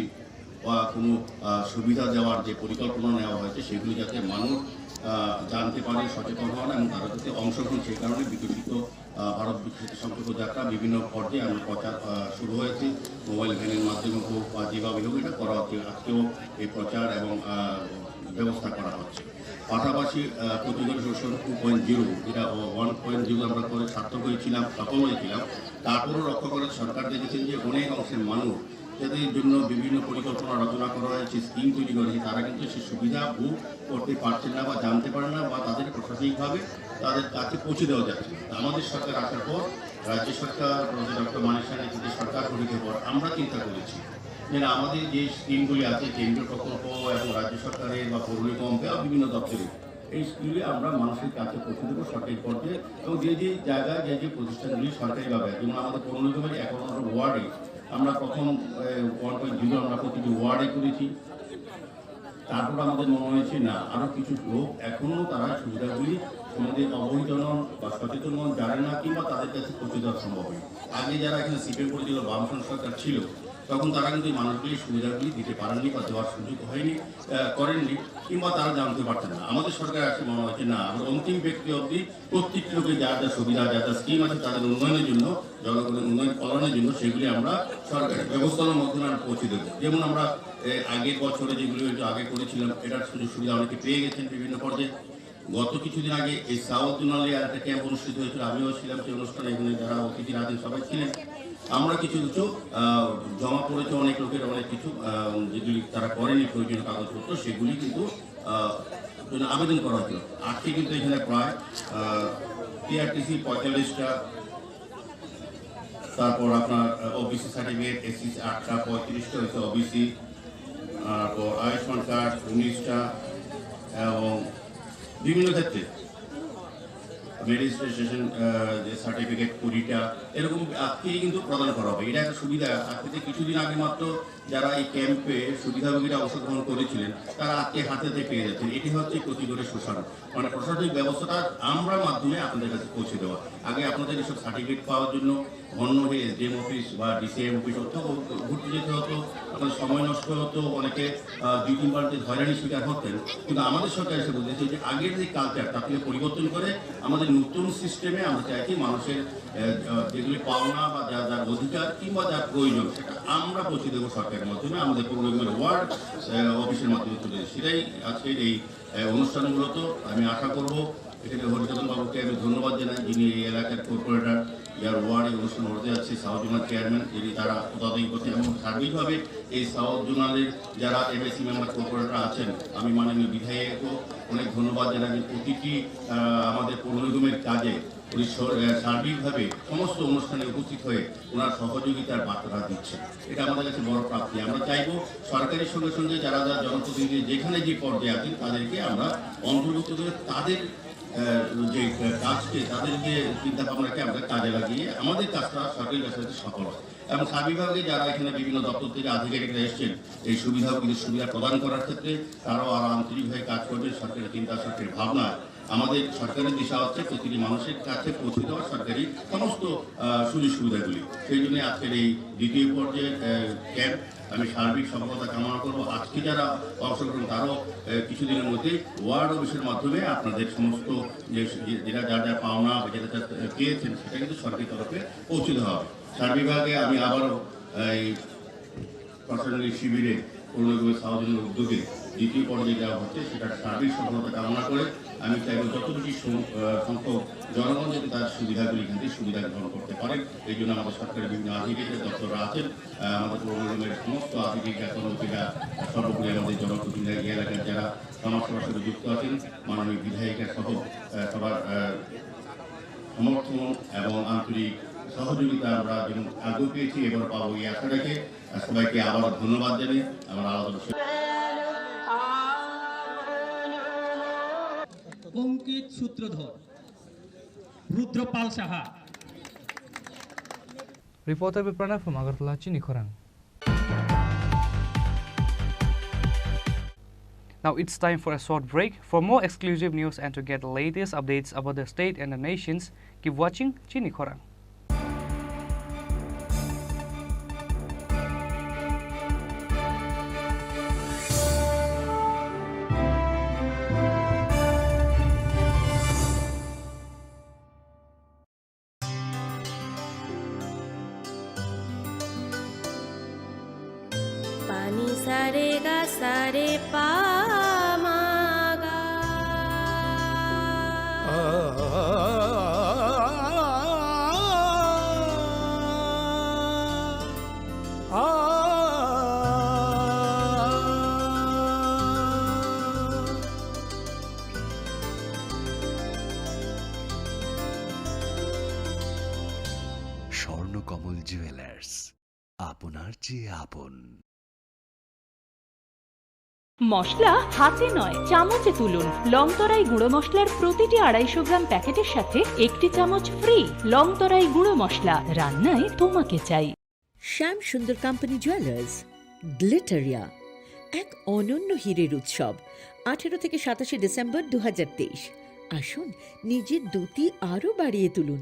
বা কোনো সুবিধা দেওয়ার যে পরিকল্পনা নেওয়া হয়েছে, সেগুলি যাতে মানুষ জানতে পারে, সচেতন হন এবং তারা যাতে অংশগ্রহণ। সেই কারণে বিকশিত ভারত বিকশিত সংকল্প যাত্রা বিভিন্ন পর্যায়ে আমরা প্রচার শুরু হয়েছে, মোবাইল ভ্যানের মাধ্যমে হোক বা যেভাবে হোক এটা করা হচ্ছে। আজকেও এই প্রচার এবং ব্যবস্থা করা হচ্ছে। পাশাপাশি প্রতিদিন শোষণ 2.0 যেটা 1.0 আমরা করে সার্থক হয়েছিলাম, সফল হয়েছিলাম, তারপরও রক্ষা করার সরকার দেখেছেন যে অনেক অংশের মানুষ যাদের জন্য বিভিন্ন পরিকল্পনা রচনা করা হয়েছে, স্কিম তৈরি করা হয়েছে, তারা কিন্তু সেই সুবিধা ভোগ করতে পারছেন না বা জানতে পারে না, বা তাদের প্রশাসনিকভাবে তাদের কাছে পৌঁছে দেওয়া যাচ্ছে না। আমাদের সরকার আসার পর, রাজ্য সরকার ডক্টর মানিক সাহেব যে সরকার গঠিত পর আমরা চিন্তা করেছি যে আমাদের যে স্কিমগুলি আছে কেন্দ্রীয় প্রকল্প এবং রাজ্য সরকারের বা পৌর নিগম বা বিভিন্ন দপ্তরে, এই স্কিমে আমরা মানুষের কাছে পৌঁছে দেবো সরকারি পর্যায়ে। এবং যে যে জায়গায় যে প্রতিষ্ঠানগুলি সরকারিভাবে, যেমন আমাদের পৌর নিগমের 11 ওয়ার্ডে আমরা প্রথম 1.0 আমরা প্রতিটি ওয়ার্ডে করেছি। তারপর আমাদের মনে হয়েছে না, আরও কিছু লোক এখনও তারা সুবিধাগুলি সম্বন্ধে অবহিত নন বা সচেতন নন, জানেন না, কিংবা তাদের কাছে পৌঁছে দেওয়া সম্ভব হয়। আগে যারা এখানে সিপিএম করেছিল, বামফ্রন্ট সরকার ছিল, তখন তারা কিন্তু এই মানুষগুলি সুবিধাগুলি দিতে পারেননি বা দেওয়ার সুযোগ হয়নি, করেননি, কিংবা তারা জানতে পারতেন না। আমাদের সরকার আসলে মনে হচ্ছে না, আমরা অন্তিম ব্যক্তি অবধি প্রত্যেকটি লোকের যা যা সুবিধা, যা যা স্কিম আছে তাদের উন্নয়নের জন্য, জনগণের উন্নয়ন কল্যাণের জন্য সেগুলি আমরা সরকারের ব্যবস্থার মাধ্যমে আমরা পৌঁছে দেবো। যেমন আমরা আগের বছরে যেগুলি আগে করেছিলাম, এটার সুযোগ সুবিধা অনেকে পেয়ে গেছেন বিভিন্ন পর্যায়ে। গত কিছুদিন আগে এই সাউথ জোনালে একটা ক্যাম্প অনুষ্ঠিত হয়েছিল, আমিও ছিলাম সেই অনুষ্ঠানে, এখানে যারা অতিথিরা আছেন সবাই ছিলেন। আমরা কিছু কিছু জমা পড়েছে অনেক লোকের, অনেক কিছু যেগুলি তারা করেনি প্রয়োজনীয় কাগজপত্র, সেগুলি কিন্তু আবেদন করা হয়েছিল। আজকে কিন্তু এখানে প্রায় টিআরটিসি 45টা, তারপর আপনার ওবিসি সার্টিফিকেট, এসসি 8টা, 35টা হয়েছে ওবিসি, তারপর আয়ুষ্মান কার্ড 19টা, এবং বিভিন্ন ক্ষেত্রে রেজিস্ট্রেশন যে সার্টিফিকেট 20টা, এরকম আজকেই কিন্তু প্রদান করা হবে। এটা একটা সুবিধা। আজকে কিছুদিন আগে মাত্র যারা এই ক্যাম্পে সুবিধাভোগীরা অংশগ্রহণ করেছিলেন, তারা আজকে হাতে পেয়ে যাচ্ছেন। এটি হচ্ছে প্রতিগড়ের শোষণ, মানে প্রশাসনিক ব্যবস্থাটা আমরা মাধ্যমে আপনাদের কাছে পৌঁছে দেওয়া। আগে আপনাদের এসব সার্টিফিকেট পাওয়ার জন্য অন্য হয়ে এসডিএম অফিস বা ডিসিএম অফিস ঘুরতে যেতে হতো, আপনার সময় নষ্ট হতো, অনেকে 2-3 বার হয়রানির শিকার হতেন। কিন্তু আমাদের সরকার এসে বলতেছে যে আগের যে কালচার তা থেকে পরিবর্তন করে আমাদের নতুন সিস্টেমে আমরা চাইছি মানুষের যেগুলি পাওনা বা যার অধিকার কিংবা যার প্রয়োজন সেটা আমরা পৌঁছে দেবো সরকারের মাধ্যমে, আমাদের পৌর নিগমের ওয়ার্ড অফিসের মাধ্যমে তুলে। সেটাই আজকের এই অনুষ্ঠানগুলোতে আমি আশা করবো। এখানে হরিচরণ বাবুকে আমি ধন্যবাদ জানাই, যিনি এই এলাকার কর্পোরেটর, যার ওয়ার্ড এই অনুষ্ঠান হতে যাচ্ছে, সাউথ জোনাল চেয়ারম্যান, যিনি তারা তদারকি করছেন, এবং সার্বিকভাবে এই সাউথ জোনালের যারা এমএসি মেম্বার কর্পোরেটর আছেন। আমি মাননীয় বিধায়কও অনেক ধন্যবাদ জানাই, প্রতিটি আমাদের পৌর নিগমের কাজে উনি সার্বিকভাবে সমস্ত অনুষ্ঠানে উপস্থিত হয়ে ওনার সহযোগিতার বার্তা দিচ্ছে। এটা আমাদের কাছে বড় প্রাপ্তি। আমরা চাইবো সরকারের সঙ্গে সঙ্গে যারা যারা জনপ্রতিনিধি যেখানে যে পর্যায়ে আছেন তাদেরকে আমরা অন্তর্ভুক্ত করে তাদের যে কাজকে, তাদের যে চিন্তা ভাবনাকে আমরা কাজে লাগিয়ে আমাদের কাজটা সরকারি কাজটা সফল হয়। এবং সার্বিকভাবে যারা এখানে বিভিন্ন দপ্তর থেকে আধিকারিকরা এসছেন এই সুবিধা প্রদান করার ক্ষেত্রে তারাও আরও আন্তরিকভাবে কাজ করবে। সরকারের চিন্তা, সরকারের ভাবনা, আমাদের সরকারের দিশা হচ্ছে প্রতিটি মানুষের কাছে পৌঁছে দেওয়া সরকারি সমস্ত সুযোগ সুবিধাগুলি। সেই জন্য আজকের এই দ্বিতীয় পর্যায়ের ক্যাম্প আমি সার্বিক সফলতা কামনা করবো। আজকে যারা অংশগ্রহণ তারাও কিছুদিনের মধ্যে ওয়ার্ড অফিসের মাধ্যমে আপনাদের সমস্ত যেটা যা যা পাওনা বা যেটা পেয়েছেন সেটা কিন্তু সরকারি তরফে পৌঁছে দেওয়া হবে। সার্বিকভাবে আমি আবারও এই প্রশাসনিক শিবিরে পৌর নিগমের সাউথ জোনাল উদ্যোগে দ্বিতীয় পর্যায়ে দেওয়া হচ্ছে সেটার সার্বিক সফলতা কামনা করে আমি চাইব যত বেশি সংখ্যক জনগণ যাতে তার সুবিধাগুলি এখান থেকে সুবিধা গ্রহণ করতে পারেন। এই জন্য আমাদের সরকারের বিভিন্ন আধিকারিক দপ্তররা আছেন, আমাদের পৌর নিগমের সমস্ত আধিকারিক কর্মীরা, সর্বোপরি আমাদের জনপ্রতিনিধি এলাকার যারা সমাজসেবার সাথে যুক্ত আছেন, মাননীয় বিধায়িকা সহ সবার সমর্থন এবং আন্তরিক সহযোগিতা আমরা যেমন আগ্রহ পেয়েছি এবার পাবো এই আশা রেখে সবাইকে আবার ধন্যবাদ জানাই। আমার আলাদা অঙ্কিত সূত্রধর, Rudrapal Saha. Reporter Biprana from Agartala, Chini Khorang. Now it's time for a short break. For more exclusive news and to get the latest updates about the state and the nations, keep watching Chini Khorang. पानी सारे गा सारे पा मा गा। স্বর্ণকমল জুয়েলার্স, আপনার চেয়ে আপন। মশলা হাতে নয় চামচে তুলুন। লংতরাই গুঁড়ো মশলার প্রতিটি 250 গ্রাম প্যাকেটের সাথে 1টি চামচ ফ্রি। লংতরাই গুঁড়ো মশলা, রান্নায় তোমাকে চাই। শ্যাম সুন্দর কোম্পানি জুয়েলার্স, গ্লিটারিয়া, এক অনন্য হীরের উৎসব। 18 থেকে 27 ডিসেম্বর 2023। আসুন নিজের দ্যুতি আরও বাড়িয়ে তুলুন।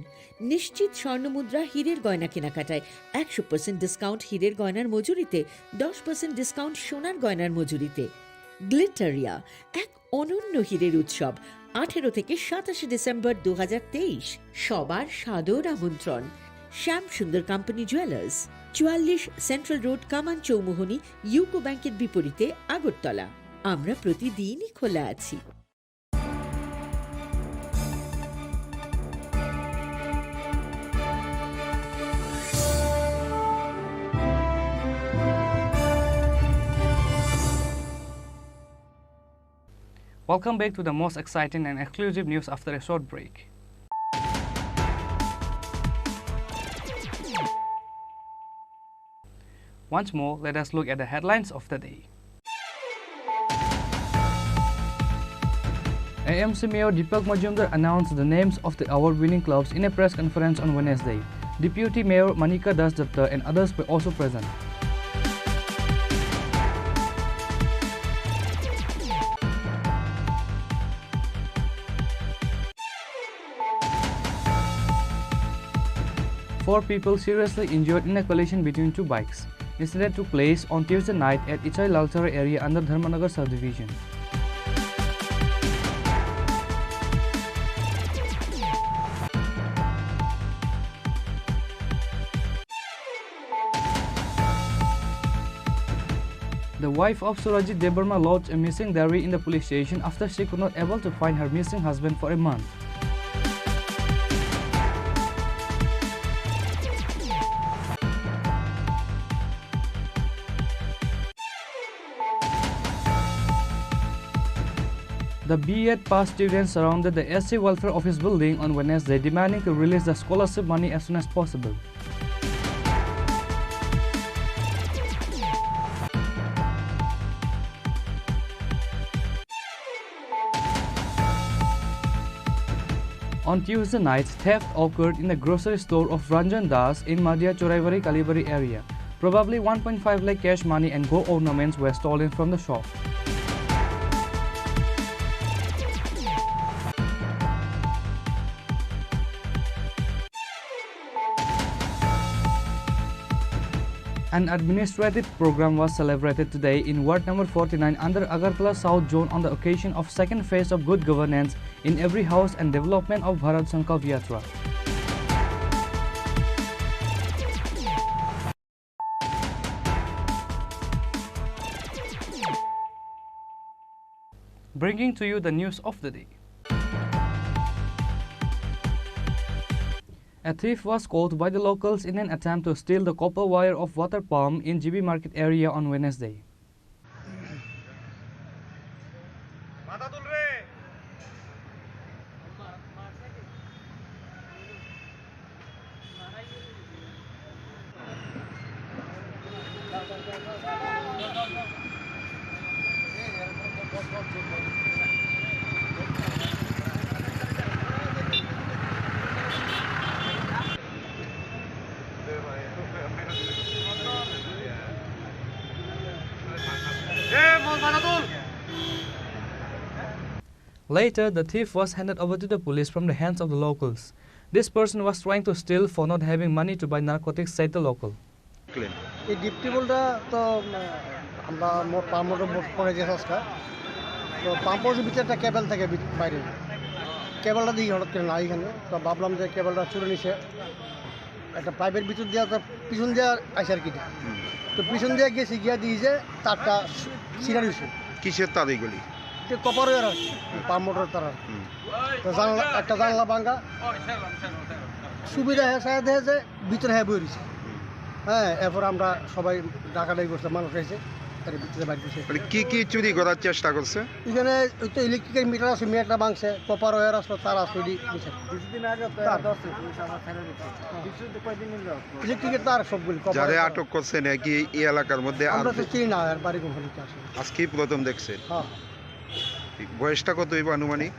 নিশ্চিত স্বর্ণমুদ্রা হীরের গয়না কেনাকাটায় 100% ডিসকাউন্ট হীরের গয়নার মজুরিতে, 10% ডিসকাউন্ট সোনার গয়নার মজুরিতে। গ্লিটারিয়া, এক অনন্য হীরের উৎসব, 18 থেকে 27 ডিসেম্বর 2023। সবার সাদর আমন্ত্রণ। শ্যাম সুন্দর কোম্পানি জুয়েলার্স, 44 সেন্ট্রাল রোড, কামান চৌমুহনী, ইউকো ব্যাংকের বিপরীতে, আগরতলা। আমরা প্রতিদিনই খোলা আছি। Welcome back to the most exciting and exclusive news after a short break. Once more, let us look at the headlines of the day. AMC Mayor Deepak Majumdar announced the names of the award-winning clubs in a press conference on Wednesday. Deputy Mayor Manika Das Datta and others were also present. Four people seriously injured in a collision between two bikes. Incident took place on Tuesday night at Ichai Laltara area under Dharmanagar subdivision. The wife of Surajit Debarma lodged a missing diary in the police station after she could not able to find her missing husband for a month. The B.Ed pass students surrounded the SC Welfare Office building on Wednesday, demanding to release the scholarship money as soon as possible. On Tuesday night, theft occurred in the grocery store of Ranjan Das in Madhya Choraivari Kalibari area. Probably 1.5 lakh cash money and gold ornaments were stolen from the shop. An administrative program was celebrated today in Ward number 49 under Agartala South Zone on the occasion of second phase of good governance in every house and development of Bharat Sankalp Yatra. Bringing to you the news of the day. A thief was caught by the locals in an attempt to steal the copper wire of water pump in GB Market area on Wednesday. Later, the thief was handed over to the police from the hands of the locals. This person was trying to steal for not having money to buy narcotics, said the local. এই ডিপ টিউবওয়েলটা তো আমরা পাম্পের মোট করে যে সস্তা তো পাম্পের ভিতরে একটা কেবল থাকে বাইরে কেবলটা দিয়ে হঠাৎ করে না এখানে তো ভাবলাম যে কেবলটা চুরে নিছে একটা পাইপের ভিতর দিয়ে পিছন দিয়ে আসে আর কি তো পিছন দিয়ে গেছি গিয়ে দিয়ে যে তারটা ছিঁড়া দিয়েছে কিসের তার এইগুলি কপার ওয়ার আর পাম্প মোটর তার তো জানলা একটা জানলা ভাঙা সুবিধা হ্যাঁ সাহেব দেখে যে ভিতরে হ্যাঁ বই রয়েছে হ্যাঁ এরপর আমরা সবাই ডাকাডাকি করছে মানুষ এসে তার ভিতরে বাইক দিয়েছে কি কি চুরি করার চেষ্টা করছে এখানে ওই তো ইলেকট্রিকের মিটার আছে মিটারটা ভাঙছে কপার ওয়ার আসলো তার আসলো ইলেকট্রিকের তার সবগুলি যারা আটক করছে নাকি এই এলাকার মধ্যে আমরা তো চিনি না আর বাড়ি কোম্পানিতে আসে আজকেই প্রথম দেখছে হ্যাঁ বয়সটা কত হইব আনুমানিক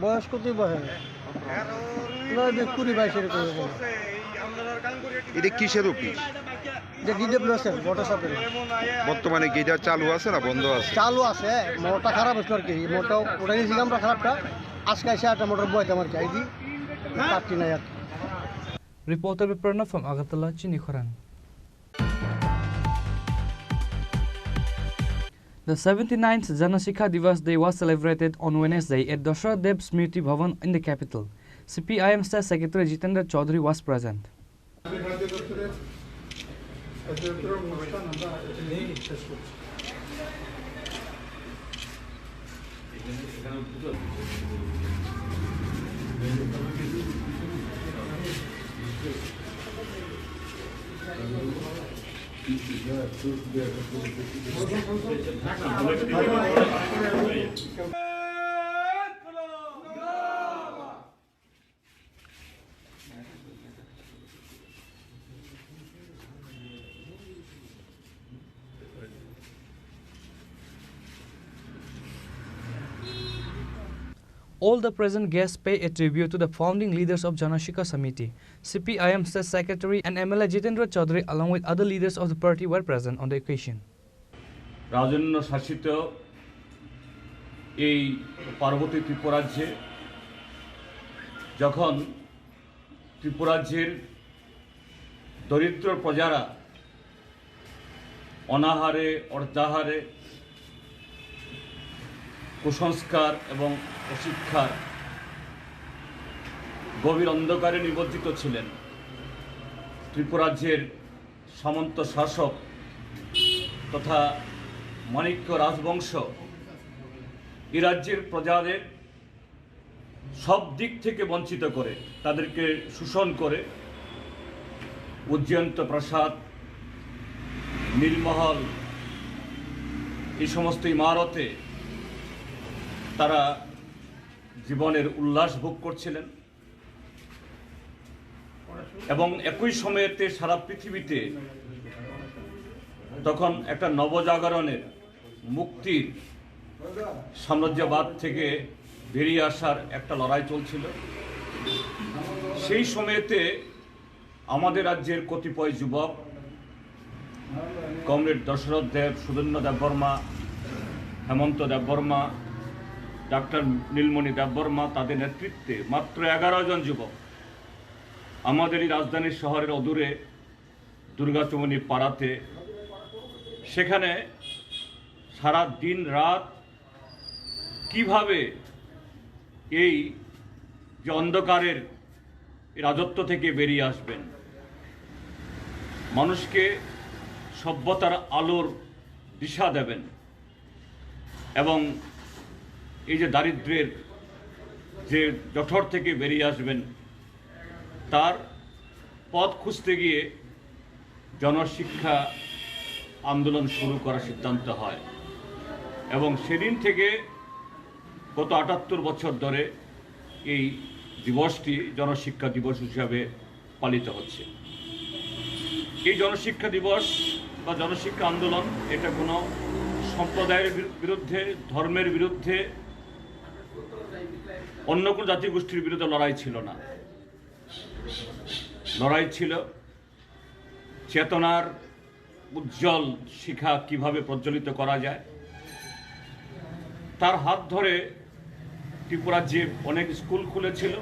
বয়স কতই বয়স 20-22 এরকম এটা কিসের অফিস যে DWSL মোটর শপের বর্তমানে কি এটা চালু আছে না বন্ধ আছে? চালু আছে, মোটরটা খারাপ হচ্ছে আর কি। মোটর ওটা নিয়েছি আমরা খারাপটা, আজকে এসে একটা মোটর বইতাম আর কি, আইডি কাটটি নাই আর কি। Reporter Viprana from Agartala, Chinikhoran. The 79th Janashikha Divas Day was celebrated on Wednesday at Dashrath Dev Smriti Bhavan in the capital. CPIM State Secretary Jitendra Chaudhary was present. All the present guests pay a tribute to the founding leaders of Janashikha Samiti. CPIM State Secretary and MLA Jitendra Chaudhary along with other leaders of the party were present on the occasion. রাজন্য শাসিত এই পার্বতী ত্রিপুরাজ্যে যখন ত্রিপুরাজ্যের দরিদ্র প্রজারা অনাহারে অর্ধাহারে কুসংস্কার এবং অশিক্ষার গভীর অন্ধকারে নিবজ্জিত ছিলেন, ত্রিপুরাজ্যের সামন্ত শাসক তথা মাণিক্য রাজবংশ এই রাজ্যের প্রজাদের সব দিক থেকে বঞ্চিত করে, তাদেরকে শোষণ করে উজ্জয়ন্ত প্রাসাদ, নীলমহল এই সমস্ত ইমারতে তারা জীবনের উল্লাস ভোগ করছিলেন এবং একই সময়েতে সারা পৃথিবীতে তখন একটা নবজাগরণের মুক্তির সাম্রাজ্যবাদ থেকে বেরিয়ে আসার একটা লড়াই চলছিল। সেই সময়েতে আমাদের রাজ্যের কতিপয় যুবক কমরেড দশরথ দেব, সুধন্য দেববর্মা, হেমন্ত দেববর্মা, ডাক্তার নীলমণি দেববর্মা, তাদের নেতৃত্বে মাত্র 11 জন যুবক আমাদের এই রাজধানী শহরের অদূরে দুর্গাচমনি পাড়াতে, সেখানে সারা দিন রাত কিভাবে এই যে অন্ধকারের রাজত্ব থেকে বেরিয়ে আসবেন, মানুষকে সভ্যতার আলোর দিশা দেবেন এবং এই যে দারিদ্র্যের যে জঠর থেকে বেরিয়ে আসবেন, তার পথ খুঁজতে গিয়ে জনশিক্ষা আন্দোলন শুরু করার সিদ্ধান্ত হয় এবং সেদিন থেকে গত 78 বছর ধরে এই দিবসটি জনশিক্ষা দিবস হিসাবে পালিত হচ্ছে। এই জনশিক্ষা দিবস বা জনশিক্ষা আন্দোলন এটা কোনো সম্প্রদায়ের বিরুদ্ধে, ধর্মের বিরুদ্ধে, অন্য কোনো জাতিগোষ্ঠীর বিরুদ্ধে লড়াই ছিল না। লড়াই ছিল চেতনার উজ্জ্বল শিখা কিভাবে প্রজ্বলিত করা যায়। তার হাত ধরে ত্রিপুরাজ্যে অনেক স্কুল খুলেছিল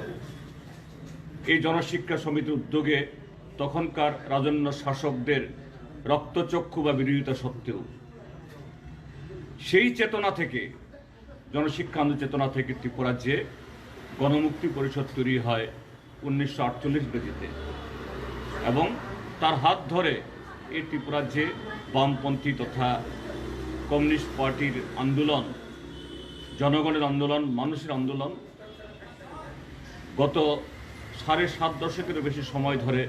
এই জনশিক্ষা সমিতির উদ্যোগে, তখনকার রাজন্য শাসকদের রক্তচক্ষু বা বিরোধিতা সত্ত্বেও। সেই চেতনা থেকে, জনশিক্ষা আন্দোলন চেতনা থেকে ত্রিপুরাজ্যে গণমুক্তি পরিষদ তৈরি হয় 1948 বেজিতে এবং তার হাত ধরে এই ত্রিপুরাজ্যে বামপন্থী তথা কমিউনিস্ট পার্টির আন্দোলন, জনগণের আন্দোলন, মানুষের আন্দোলন গত 7.5 দশকেরও বেশি সময় ধরে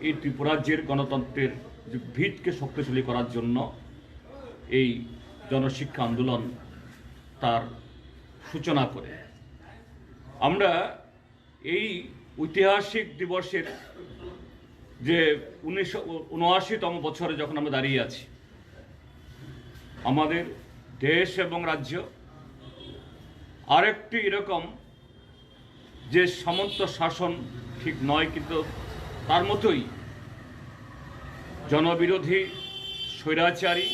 এই ত্রিপুরাজ্যের গণতন্ত্রের যে ভিতকে শক্তিশালী করার জন্য এই জনশিক্ষা আন্দোলন তার সূচনা করে। আমরা এই ঐতিহাসিক দিবসের যে 1979তম বছরে যখন আমরা দাঁড়িয়ে আছি, আমাদের দেশ এবং রাজ্য আরেকটি এরকম যে সামন্ত শাসন ঠিক নয়, কিন্তু তার মতোই জনবিরোধী, স্বৈরাচারী,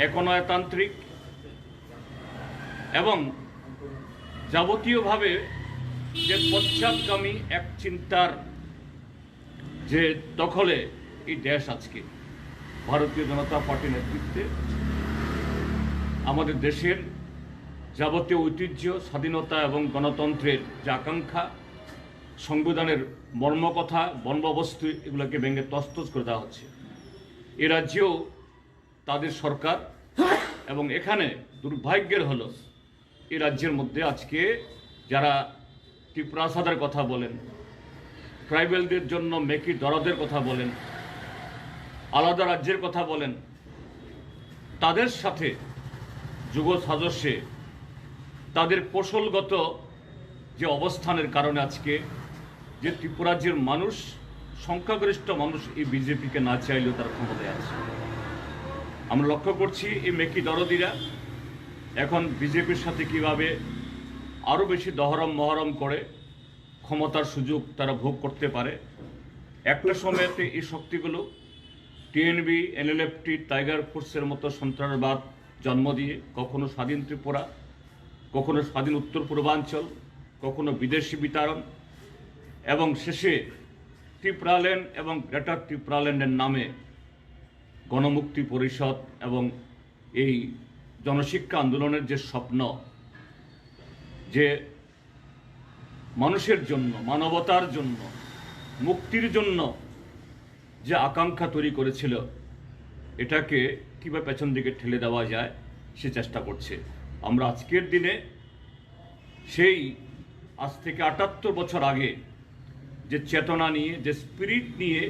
একনায়তান্ত্রিক এবং যাবতীয়ভাবে যে পশ্চাৎগামী এক চিন্তার যে দখলে এই দেশ আজকে ভারতীয় জনতা পার্টির নেতৃত্বে আমাদের দেশের যাবতীয় ঐতিহ্য, স্বাধীনতা এবং গণতন্ত্রের যে আকাঙ্ক্ষা, সংবিধানের মর্মকথা, মর্মবস্তু এগুলোকে ভেঙে তছতছ করে দেওয়া হচ্ছে। এ রাজ্যেও তাদের সরকার এবং এখানে দুর্ভাগ্যের হলো এই রাজ্যের মধ্যে আজকে যারা ত্রিপ্রাসাদের কথা বলেন, ট্রাইবেলদের জন্য মেকি দরদের কথা বলেন, আলাদা রাজ্যের কথা বলেন, তাদের সাথে যুগ সাজস্যে তাদের কৌশলগত যে অবস্থানের কারণে আজকে যে ত্রিপুরাজ্যের মানুষ, সংখ্যাগরিষ্ঠ মানুষ এই বিজেপিকে না চাইলেও তার ক্ষমতায় আছে। আমরা লক্ষ্য করছি এই মেকি দরদিরা এখন বিজেপির সাথে কিভাবে আরও বেশি দহরম মহরম করে ক্ষমতার সুযোগ তারা ভোগ করতে পারে। একটা সময়তে এই শক্তিগুলো টিএনবি, এনএলএফটি, টাইগার ফোর্সের মতো সন্ত্রাসবাদ জন্ম দিয়ে কখনো স্বাধীন ত্রিপুরা, কখনো স্বাধীন উত্তর পূর্বাঞ্চল, কখনো বিদেশি বিতরণ এবং শেষে ত্রিপুরাল্যান্ড এবং গ্রেটার ত্রিপুরাল্যান্ডের নামে গণমুক্তি পরিষদ এবং এই জনশিক্ষা আন্দোলনের যে স্বপ্ন, যে মানুষের জন্য, মানবতার জন্য, মুক্তির জন্য যে আকাঙ্ক্ষা তৈরি করেছিল, এটাকে কীভাবে পেছন দিকে ঠেলে দেওয়া যায় সে চেষ্টা করছে। আমরা আজকের দিনে সেই আজ থেকে ৭৮ বছর আগে যে চেতনা নিয়ে, যে স্পিরিট নিয়ে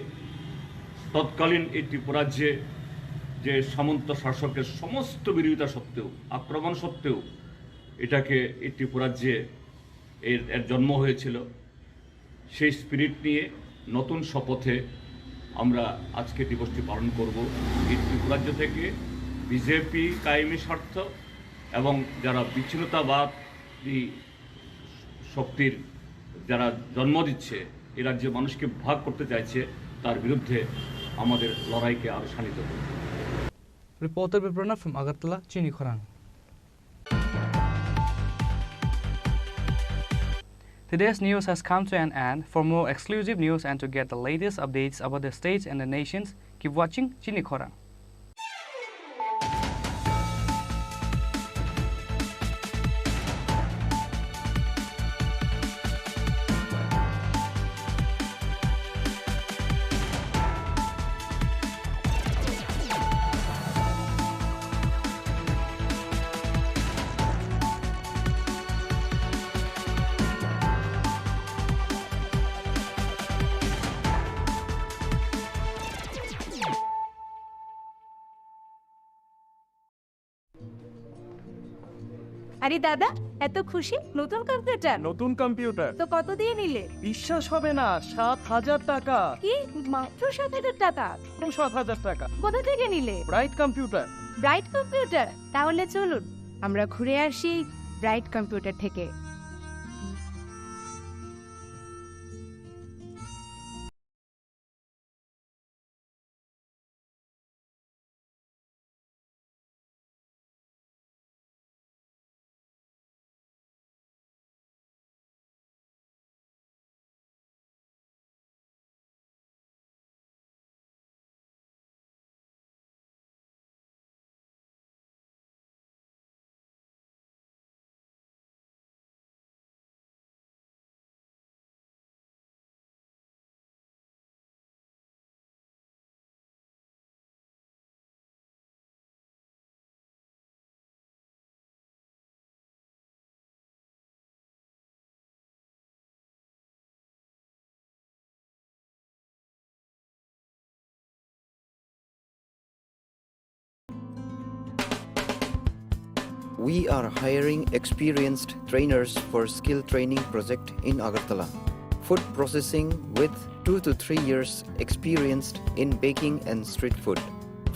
তৎকালীন এই ত্রিপুরাজ্যে যে সামন্ত শাসকের সমস্ত বিরোধিতা সত্ত্বেও, আক্রমণ সত্ত্বেও এটাকে এই ত্রিপুরাজ্যে এর জন্ম হয়েছিল, সেই স্পিরিট নিয়ে নতুন শপথে আমরা আজকে দিবসটি পালন করব। এই ত্রিপুরাজ্য থেকে বিজেপি কায়েমি স্বার্থ এবং যারা বিচ্ছিন্নতাবাদী শক্তির যারা জন্ম দিচ্ছে, এই রাজ্যে মানুষকে ভাগ করতে চাইছে, তার বিরুদ্ধে আমাদের লড়াইকে আরও শানিত করবে। Reporter Viprana from Agartala, Chini Khorang. Today's news has come to an end. For more exclusive news and to get the latest updates about the states and the nations, keep watching Chini Khorang. আরে দাদা, এত খুশি? নতুন কম্পিউটার? নতুন কম্পিউটার তো কত দিয়ে নিলে? বিশ্বাস হবে না, ৭,০০০ টাকা। কি মাত্র ৭,০০০ টাকা? ৭,০০০ টাকা। কোথা থেকে নিলে? Bright computer. Bright computer? তাহলে চলুন আমরা ঘুরে আসি ব্রাইট কম্পিউটার থেকে। We are hiring experienced trainers for skill training project in Agartala. Food processing with 2 to 3 years experienced in baking and street food.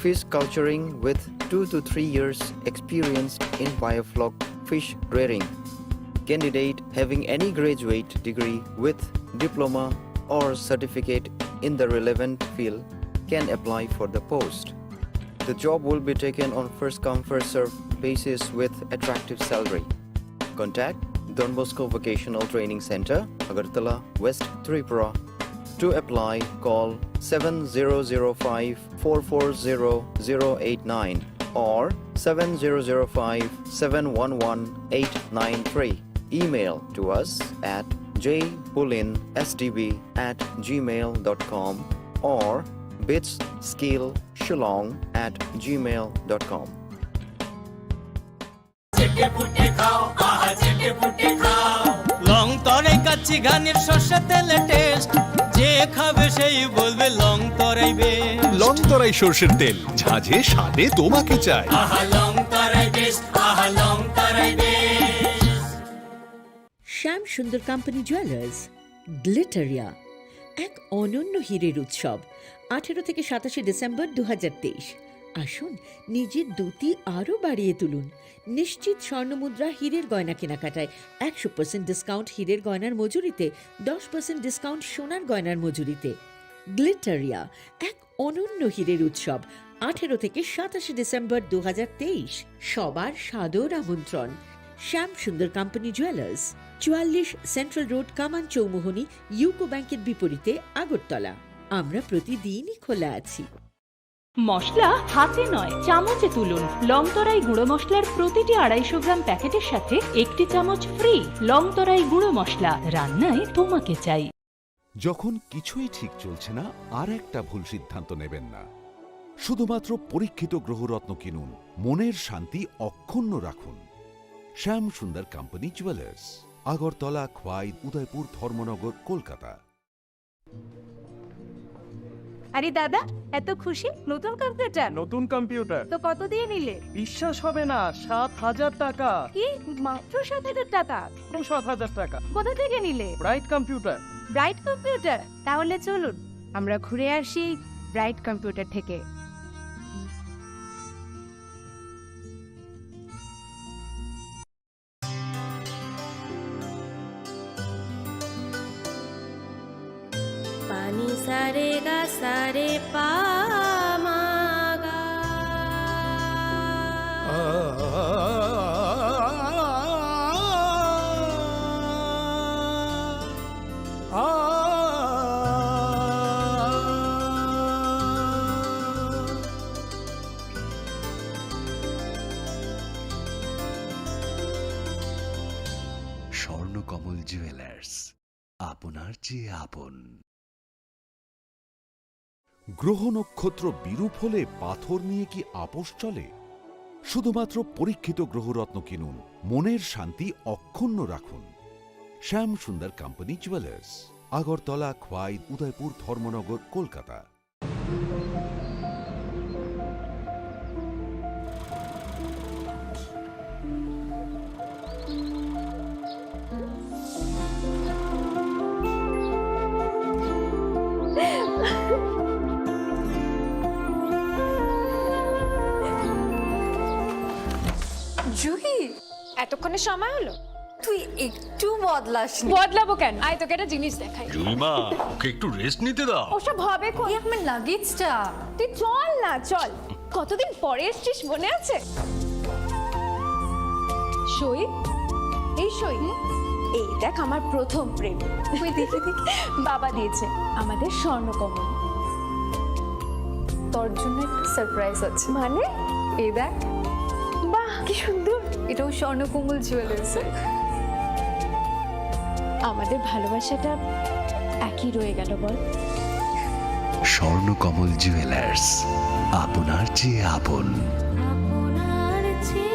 Fish culturing with 2 to 3 years experienced in biofloc fish rearing. Candidate having any graduate degree with diploma or certificate in the relevant field can apply for the post. The job will be taken on first-come, first-served basis with attractive salary. Contact Don Bosco Vocational Training Center, Agartala, West Tripura. To apply, call 7005 440 089 or 7005 711 893. Email to us at jpulinsdb@gmail.com or bitsskillshillong@gmail.com. লং তরাই কাচ্চি ঘানির সর্ষে তেলে টেস্ট যে খাবে সেই বলবে লং তরাই বেশ লং তরাই সর্ষের তেল ঝাঁঝে স্বাদে তোমাকে চাই। আহা লং তরাই বেশ, আহা লং তরাই বেশ। শ্যাম সুন্দর কোম্পানি জুয়েলার্স, গ্লিটারিয়া, এক অনন্য হীরের উৎসব 18 থেকে 27 ডিসেম্বর 2023। আসুন নিজের দ্যুতি আরও বাড়িয়ে তুলুন। নিশ্চিত স্বর্ণমুদ্রা হীরের গয়না কেনাকাটায় 100% ডিসকাউন্ট হীরের গয়নার মজুরিতে, 10% ডিসকাউন্ট সোনার গয়নার মজুরিতে। গ্লিটারিয়া, এক অনন্য হীরের উৎসব 18 থেকে 27 ডিসেম্বর 2023। সবার সাদর আমন্ত্রণ। শ্যাম সুন্দর কোম্পানি জুয়েলার্স, 44 সেন্ট্রাল রোড, কামান চৌমুহনী, ইউকো ব্যাংকের বিপরীতে, আগরতলা। আমরা প্রতিদিনই খোলা আছি। মশলা হাতে নয় চামচে তুলুন। লংতরাই গুঁড়ো মশলার প্রতিটি 250 গ্রাম প্যাকেটের সাথে 1টি চামচ ফ্রি। লংতরাই গুঁড়ো মশলা, রান্নায় তোমাকে চাই। যখন কিছুই ঠিক চলছে না, আর একটা ভুল সিদ্ধান্ত নেবেন না। শুধুমাত্র পরীক্ষিত গ্রহরত্ন কিনুন, মনের শান্তি অক্ষুণ্ণ রাখুন। শ্যাম সুন্দর কোম্পানি জুয়েলার্স, আগরতলা, খোয়াই, উদয়পুর, ধর্মনগর, কলকাতা। আরে দাদা, এত খুশি? নতুন কম্পিউটার? নতুন কম্পিউটার তো কত দিয়ে নিলে? বিশ্বাস হবে না, 7,000 টাকা। কি মাত্র 7,000 টাকা? 7,000 টাকা। কোথা থেকে নিলে? Bright computer. Bright computer? তাহলে চলুন আমরা ঘুরে আসি ব্রাইট কম্পিউটার থেকে। पानी सारे गा सारे पा मा गा। স্বর্ণকমল জুয়েলার্স, আপনার চেয়ে আপন। গ্রহ নক্ষত্র বিরূপ হলে পাথর নিয়ে কি আপোষ চলে? শুধুমাত্র পরীক্ষিত গ্রহরত্ন কিনুন, মনের শান্তি অক্ষুণ্ণ রাখুন। শ্যাম সুন্দর কোম্পানি জুয়েলার্স, আগরতলা, খোয়াই, উদয়পুর, ধর্মনগর, কলকাতা। জুহি, এতক্ষণে সময় হলো? তুই একটু বদলাসনি। বদলাবো কেন? আয় তোকে একটা জিনিস দেখাই। জুইমা, ওকে একটু রেস্ট নিতে দাও। ওসব হবে কোন? এই আমার লাগেজটা। তুই চল না, চল। কতদিন পরে এসেছিস, মনে আছে? সই, এই সই। এই দেখ আমার প্রথম প্রেম। তুই দেখে দেখে বাবা দিয়েছে আমাদের স্বর্ণকমল। তোর জন্য একটা সারপ্রাইজ আছে। মানে? এই দেখ। বাহ, কি সুন্দর। এটাও স্বর্ণকমল জুয়েলার্স। আমাদের ভালোবাসাটা একই রয়ে গেল বল। স্বর্ণকমল জুয়েলার্স, আপনার চেয়ে আপন। আপনার চেয়ে